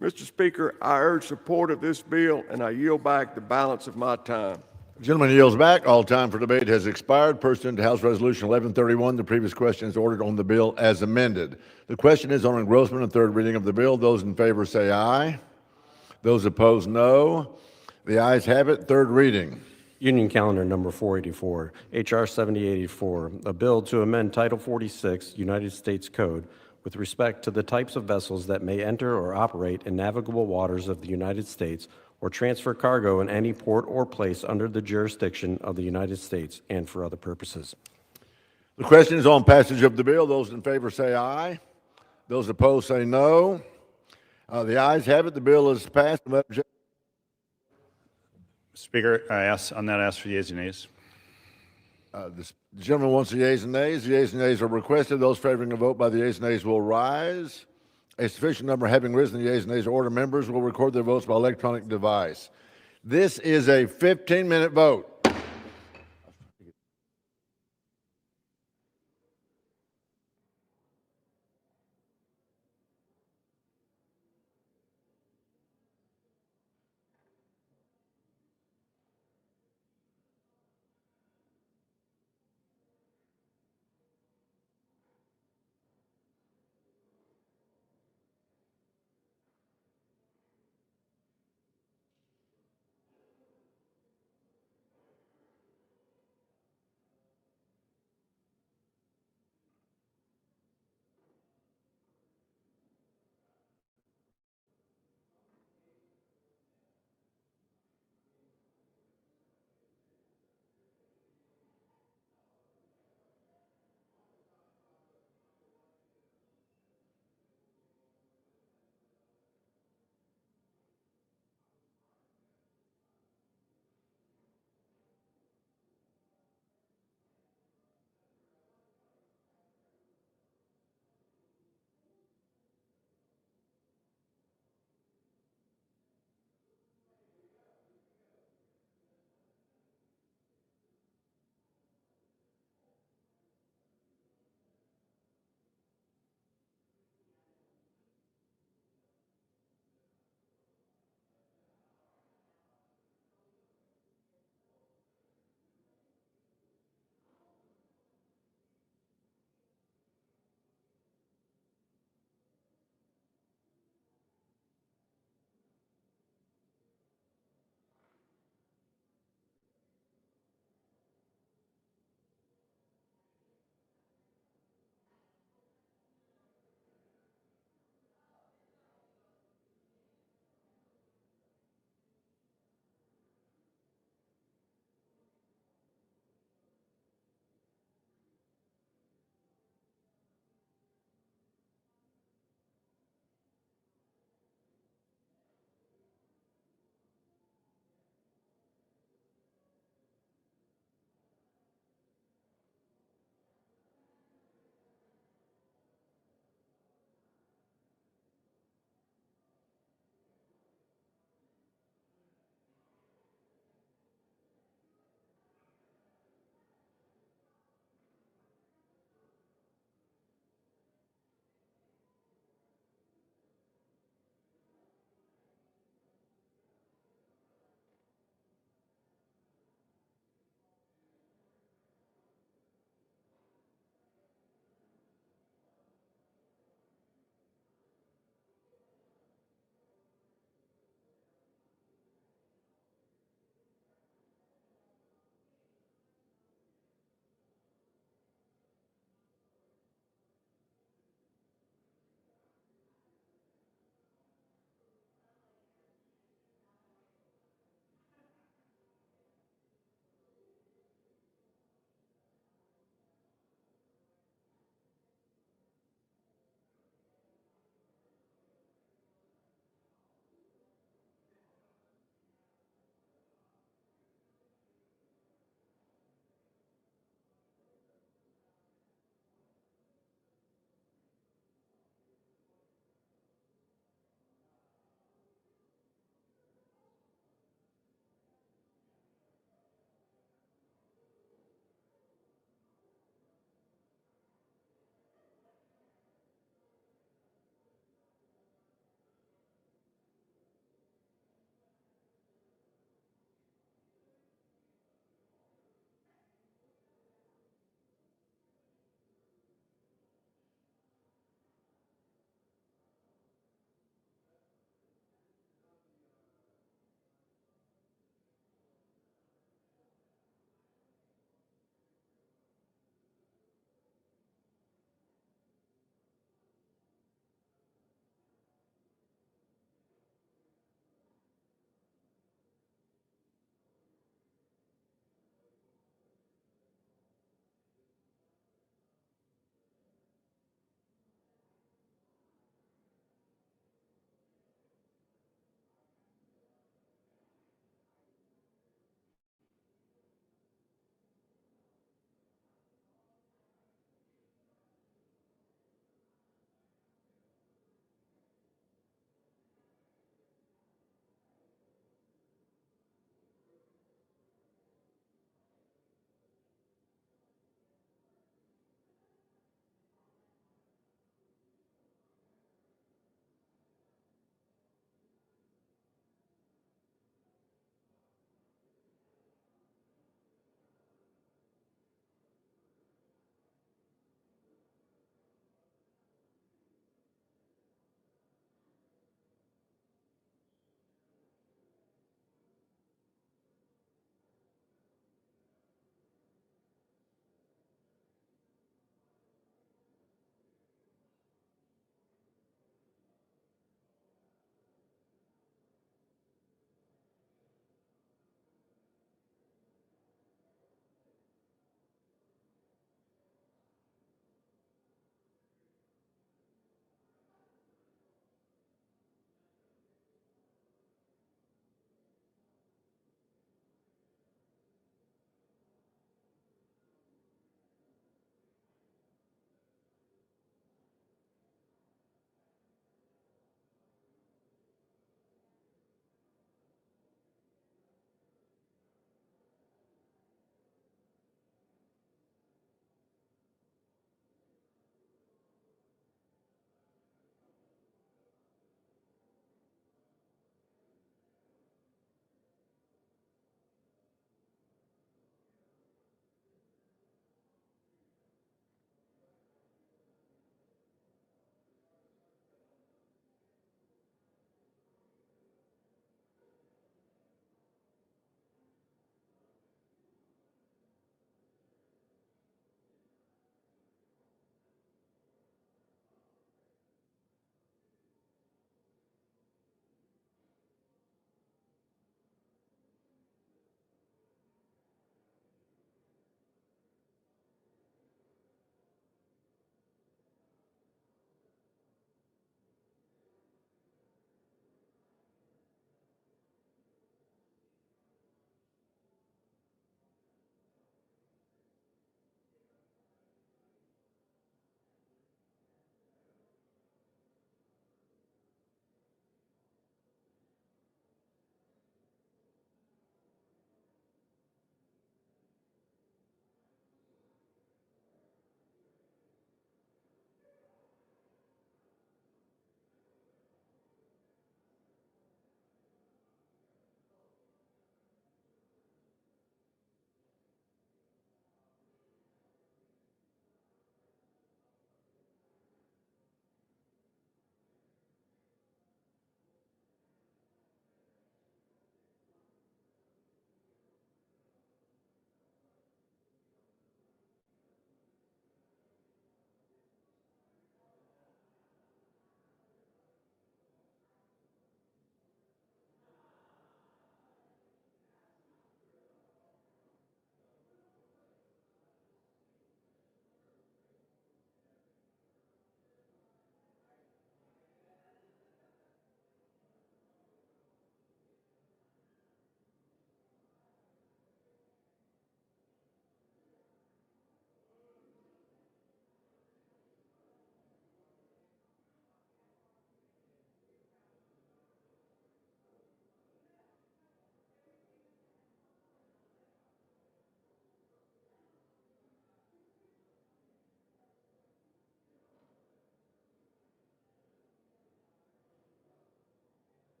Mr. Speaker, I urge support of this bill, and I yield back the balance of my time. The gentleman yields back. All time for debate has expired. Pursuant to House Resolution 1131, the previous question is ordered on the bill as amended. The question is on engrossment and third reading of the bill. Those in favor say aye. Those opposed, no. The ayes have it. Third reading. Union Calendar number 484, H.R. 7084, a bill to amend Title 46, United States Code, with respect to the types of vessels that may enter or operate in navigable waters of the United States or transfer cargo in any port or place under the jurisdiction of the United States and for other purposes. The question is on passage of the bill. Those in favor say aye. Those opposed say no. The ayes have it. The bill is passed. Speaker, I ask for yeas and nays. The gentleman wants the yeas and nays. The yeas and nays are requested. Those favoring a vote by the yeas and nays will rise. A sufficient number having risen, the yeas and nays order members will record their votes by electronic device. This is a 15-minute vote.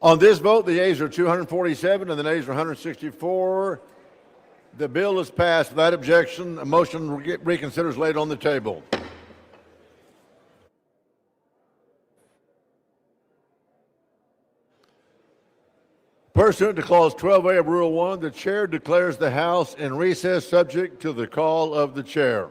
On this vote, the yeas are 247 and the nays are 164. The bill is passed without objection. A motion reconsider is laid on the table. Pursuant to Clause 12A of Rule 1, the chair declares the House in recess subject to the call of the chair.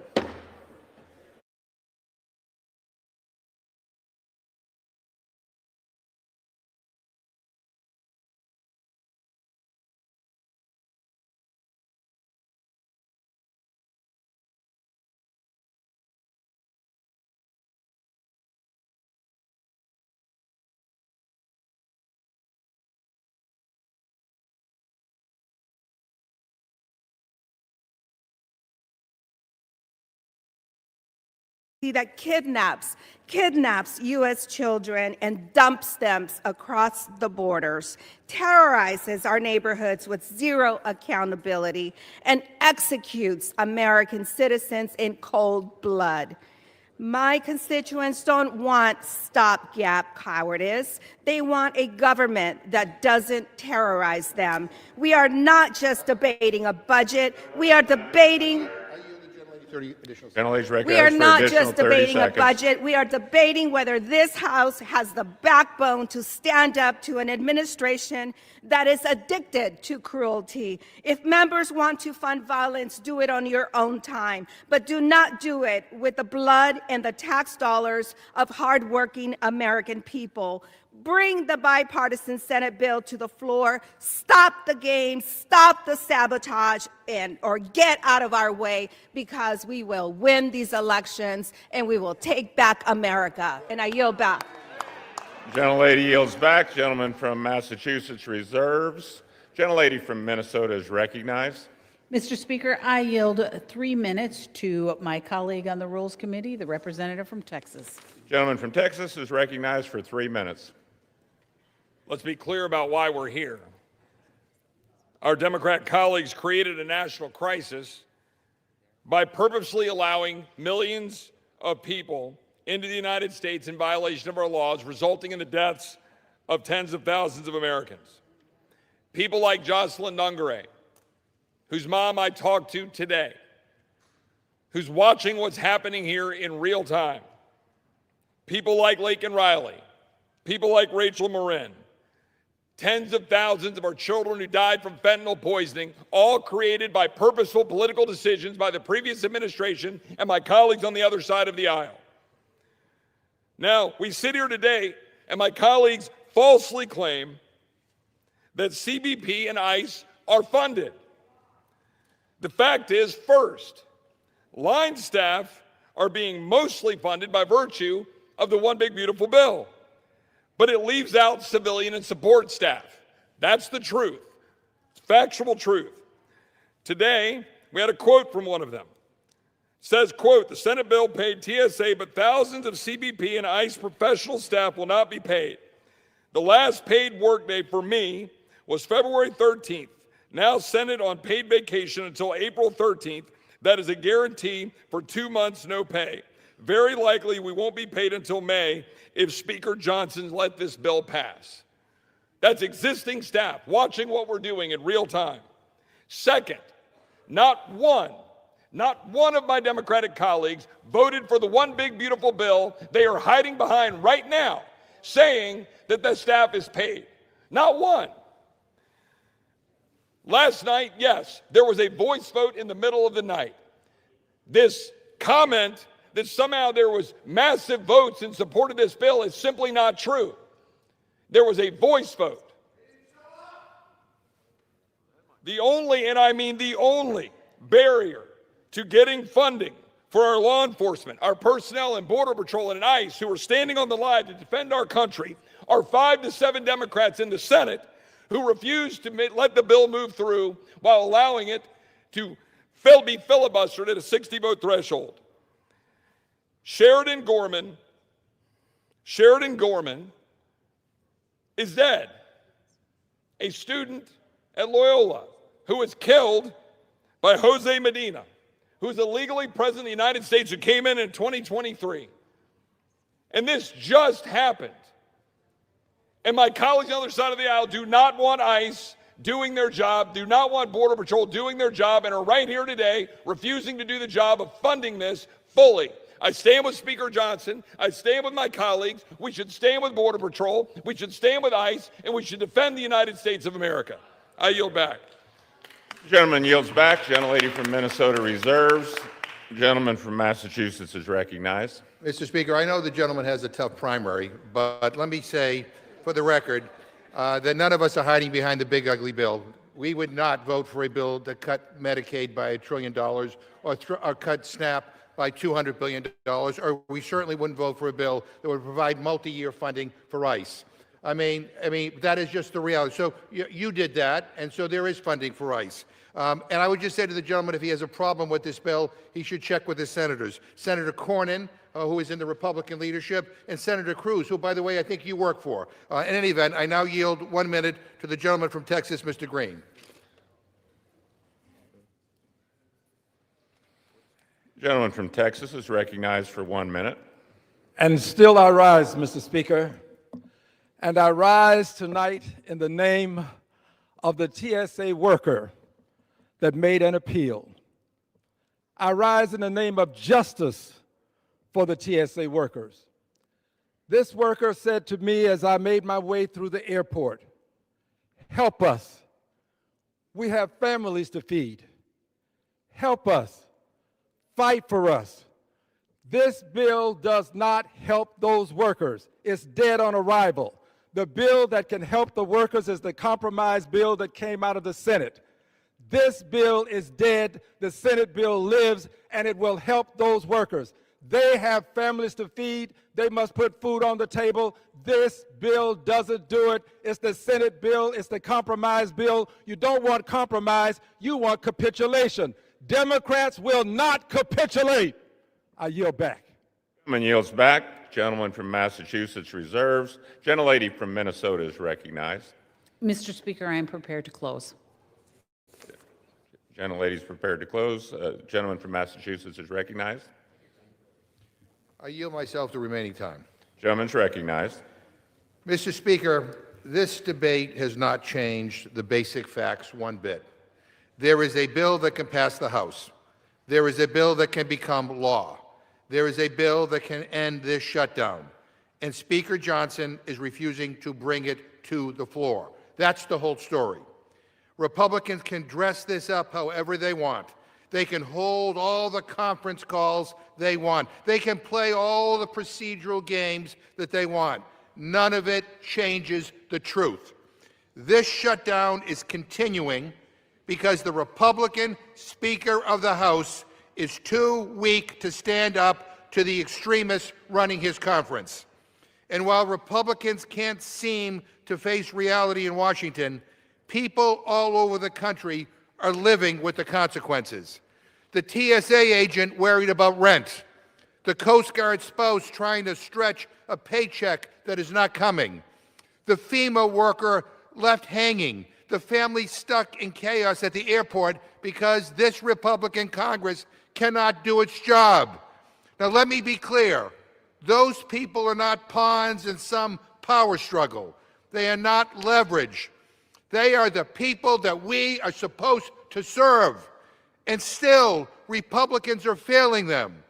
That kidnaps U.S. children and dumps them across the borders, terrorizes our neighborhoods with zero accountability, and executes American citizens in cold blood. My constituents don't want stopgap cowardice. They want a government that doesn't terrorize them. We are not just debating a budget. We are debating... We are not just debating a budget. We are debating whether this House has the backbone to stand up to an administration that is addicted to cruelty. If members want to fund violence, do it on your own time, but do not do it with the blood and the tax dollars of hardworking American people. Bring the bipartisan Senate bill to the floor, stop the game, stop the sabotage, or get out of our way, because we will win these elections and we will take back America. And I yield back. Gentlelady yields back. Gentleman from Massachusetts reserves. Gentlelady from Minnesota is recognized. Mr. Speaker, I yield 3 minutes to my colleague on the Rules Committee, the representative from Texas. Gentleman from Texas is recognized for 3 minutes. Let's be clear about why we're here. Our Democrat colleagues created a national crisis by purposely allowing millions of people into the United States in violation of our laws, resulting in the deaths of tens of thousands of Americans. People like Jocelyn Nungare, whose mom I talked to today, who's watching what's happening here in real time. People like Laken Riley, people like Rachel Marin, tens of thousands of our children who died from fentanyl poisoning, all created by purposeful political decisions by the previous administration and my colleagues on the other side of the aisle. Now, we sit here today and my colleagues falsely claim that CBP and ICE are funded. The fact is, first, line staff are being mostly funded by virtue of the One Big Beautiful Bill, but it leaves out civilian and support staff. That's the truth. It's factual truth. Today, we had a quote from one of them. It says, quote, "The Senate bill paid TSA, but thousands of CBP and ICE professional staff will not be paid. The last paid workday for me was February 13th. Now Senate on paid vacation until April 13th. That is a guarantee for 2 months, no pay. Very likely we won't be paid until May if Speaker Johnson let this bill pass." That's existing staff watching what we're doing in real time. Second, not one of my Democratic colleagues voted for the One Big Beautiful Bill they are hiding behind right now, saying that the staff is paid. Not one. Last night, yes, there was a voice vote in the middle of the night. This comment that somehow there was massive votes in support of this bill is simply not true. There was a voice vote. The only, and I mean the only, barrier to getting funding for our law enforcement, our personnel in Border Patrol and ICE who are standing on the line to defend our country are 5 to 7 Democrats in the Senate who refuse to let the bill move through while allowing it to be filibustered at a 60-vote threshold. Sheridan Gorman is dead. A student at Loyola who was killed by Jose Medina, who's illegally president of the United States, who came in 2023. And this just happened. And my colleagues on the other side of the aisle do not want ICE doing their job, do not want Border Patrol doing their job, and are right here today refusing to do the job of funding this fully. I stand with Speaker Johnson. I stand with my colleagues. We should stand with Border Patrol. We should stand with ICE, and we should defend the United States of America. I yield back. Gentleman yields back. Gentlelady from Minnesota reserves. Gentleman from Massachusetts is recognized. Mr. Speaker, I know the gentleman has a tough primary, but let me say for the record that none of us are hiding behind the big ugly bill. We would not vote for a bill that cut Medicaid by $1 trillion or cut SNAP by $200 billion, or we certainly wouldn't vote for a bill that would provide multi-year funding for ICE. I mean, that is just the reality. So you did that, and so there is funding for ICE. And I would just say to the gentleman, if he has a problem with this bill, he should check with his senators. Senator Cornyn, who is in the Republican leadership, and Senator Cruz, who, by the way, I think you work for. In any event, I now yield 1 minute to the gentleman from Texas, Mr. Green. Gentleman from Texas is recognized for 1 minute. And still I rise, Mr. Speaker. And I rise tonight in the name of the TSA worker that made an appeal. I rise in the name of justice for the TSA workers. This worker said to me as I made my way through the airport, "Help us. We have families to feed. Help us. Fight for us." This bill does not help those workers. It's dead on arrival. The bill that can help the workers is the compromise bill that came out of the Senate. This bill is dead. The Senate bill lives, and it will help those workers. They have families to feed. They must put food on the table. This bill doesn't do it. It's the Senate bill. It's the compromise bill. You don't want compromise. You want capitulation. Democrats will not capitulate. I yield back. Gentleman yields back. Gentleman from Massachusetts reserves. Gentlelady from Minnesota is recognized. Mr. Speaker, I am prepared to close. Gentlelady is prepared to close. Gentleman from Massachusetts is recognized. I yield myself the remaining time. Gentleman's recognized. Mr. Speaker, this debate has not changed the basic facts one bit. There is a bill that can pass the House. There is a bill that can become law. There is a bill that can end this shutdown. And Speaker Johnson is refusing to bring it to the floor. That's the whole story. Republicans can dress this up however they want. They can hold all the conference calls they want. They can play all the procedural games that they want. None of it changes the truth. This shutdown is continuing because the Republican Speaker of the House is too weak to stand up to the extremists running his conference. And while Republicans can't seem to face reality in Washington, people all over the country are living with the consequences. The TSA agent worried about rent. The Coast Guard spouse trying to stretch a paycheck that is not coming. The FEMA worker left hanging. The family stuck in chaos at the airport because this Republican Congress cannot do its job. Now let me be clear. Those people are not pawns in some power struggle. They are not leverage. They are the people that we are supposed to serve. And still, Republicans are failing them.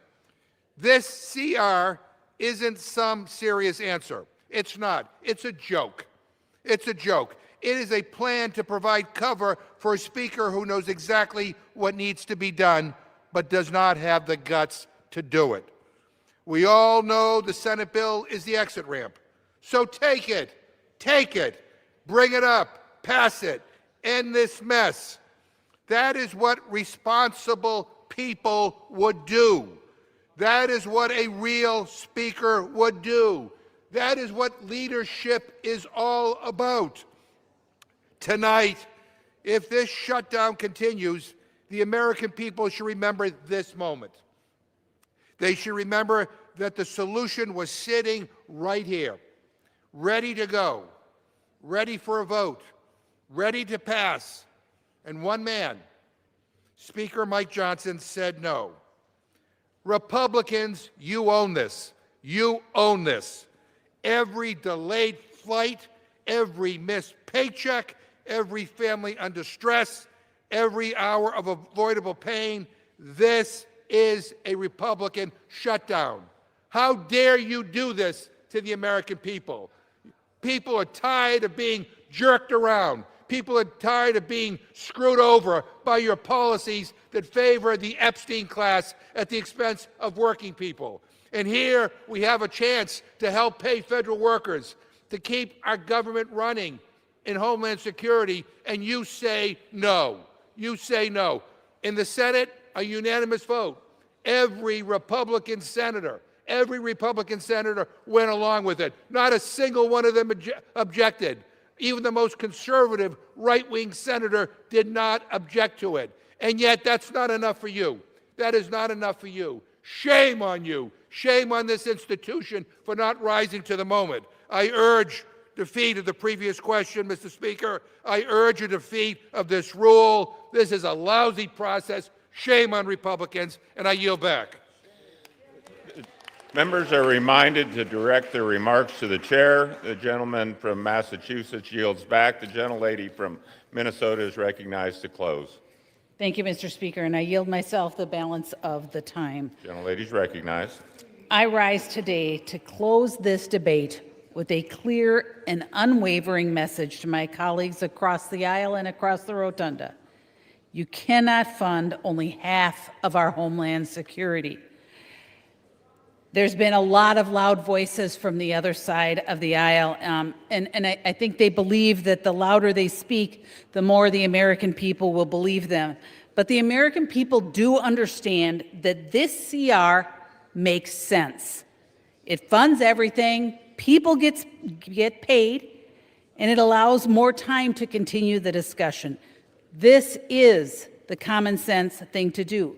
This CR isn't some serious answer. It's not. It's a joke. It's a joke. It is a plan to provide cover for a speaker who knows exactly what needs to be done, but does not have the guts to do it. We all know the Senate bill is the exit ramp. So take it. Take it. Bring it up. Pass it. End this mess. That is what responsible people would do. That is what a real speaker would do. That is what leadership is all about. Tonight, if this shutdown continues, the American people should remember this moment. They should remember that the solution was sitting right here, ready to go, ready for a vote, ready to pass. And one man, Speaker Mike Johnson, said no. Republicans, you own this. You own this. Every delayed flight, every missed paycheck, every family under stress, every hour of avoidable pain. This is a Republican shutdown. How dare you do this to the American people? People are tired of being jerked around. People are tired of being screwed over by your policies that favor the Epstein class at the expense of working people. And here we have a chance to help pay federal workers, to keep our government running in Homeland Security, and you say no. You say no. In the Senate, a unanimous vote. Every Republican senator went along with it. Not a single one of them objected. Even the most conservative right-wing senator did not object to it. And yet that's not enough for you. That is not enough for you. Shame on you. Shame on this institution for not rising to the moment. I urge defeat of the previous question, Mr. Speaker. I urge a defeat of this rule. This is a lousy process. Shame on Republicans, and I yield back. Members are reminded to direct their remarks to the chair. The gentleman from Massachusetts yields back. The gentlelady from Minnesota is recognized to close. Thank you, Mr. Speaker, and I yield myself the balance of the time. Gentlelady is recognized. I rise today to close this debate with a clear and unwavering message to my colleagues across the aisle and across the rotunda. You cannot fund only half of our homeland security. There's been a lot of loud voices from the other side of the aisle, and I think they believe that the louder they speak, the more the American people will believe them. But the American people do understand that this CR makes sense. It funds everything, people get paid, and it allows more time to continue the discussion. This is the common sense thing to do.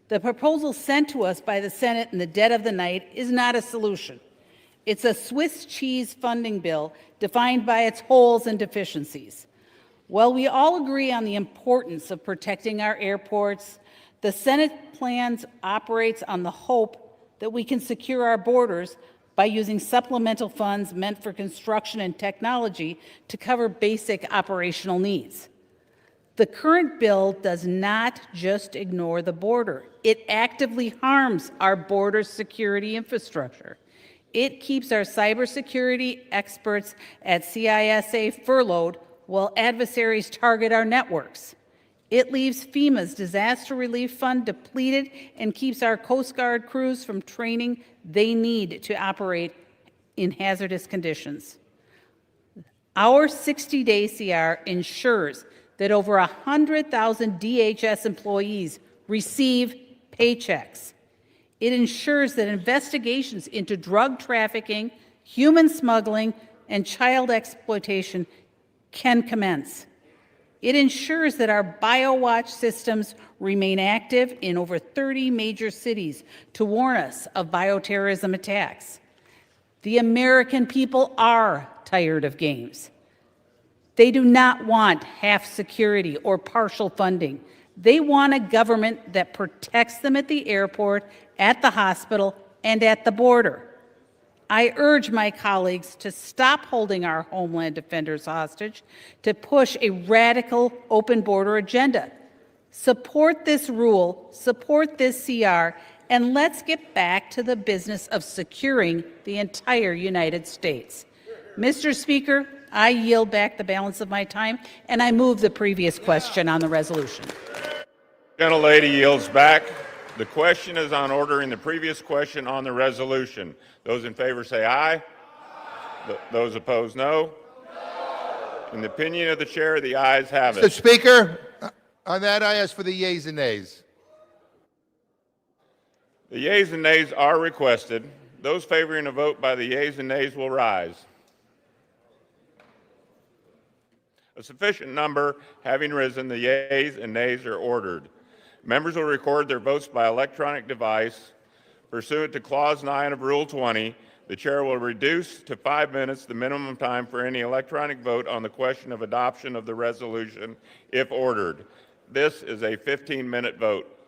The proposal sent to us by the Senate in the dead of the night is not a solution. It's a Swiss cheese funding bill defined by its holes and deficiencies. While we all agree on the importance of protecting our airports, the Senate plans operates on the hope that we can secure our borders by using supplemental funds meant for construction and technology to cover basic operational needs. The current bill does not just ignore the border. It actively harms our border security infrastructure. It keeps our cybersecurity experts at CISA furloughed while adversaries target our networks. It leaves FEMA's disaster relief fund depleted and keeps our Coast Guard crews from training they need to operate in hazardous conditions. Our 60-day CR ensures that over 100,000 DHS employees receive paychecks. It ensures that investigations into drug trafficking, human smuggling, and child exploitation can commence. It ensures that our BioWatch systems remain active in over 30 major cities to warn us of bioterrorism attacks. The American people are tired of games. They do not want half security or partial funding. They want a government that protects them at the airport, at the hospital, and at the border. I urge my colleagues to stop holding our homeland defenders hostage, to push a radical open border agenda. Support this rule, support this CR, and let's get back to the business of securing the entire United States. Mr. Speaker, I yield back the balance of my time, and I move the previous question on the resolution. Gentlelady yields back. The question is on ordering the previous question on the resolution. Those in favor say aye. Aye. Those opposed, no. In the opinion of the chair, the ayes have it. Mr. Speaker, on that I ask for the yeas and nays. The yeas and nays are requested. Those favoring a vote by the yeas and nays will rise. A sufficient number having risen, the yeas and nays are ordered. Members will record their votes by electronic device. Pursuant to Clause 9 of Rule 20, the chair will reduce to 5 minutes the minimum time for any electronic vote on the question of adoption of the resolution if ordered. This is a 15-minute vote.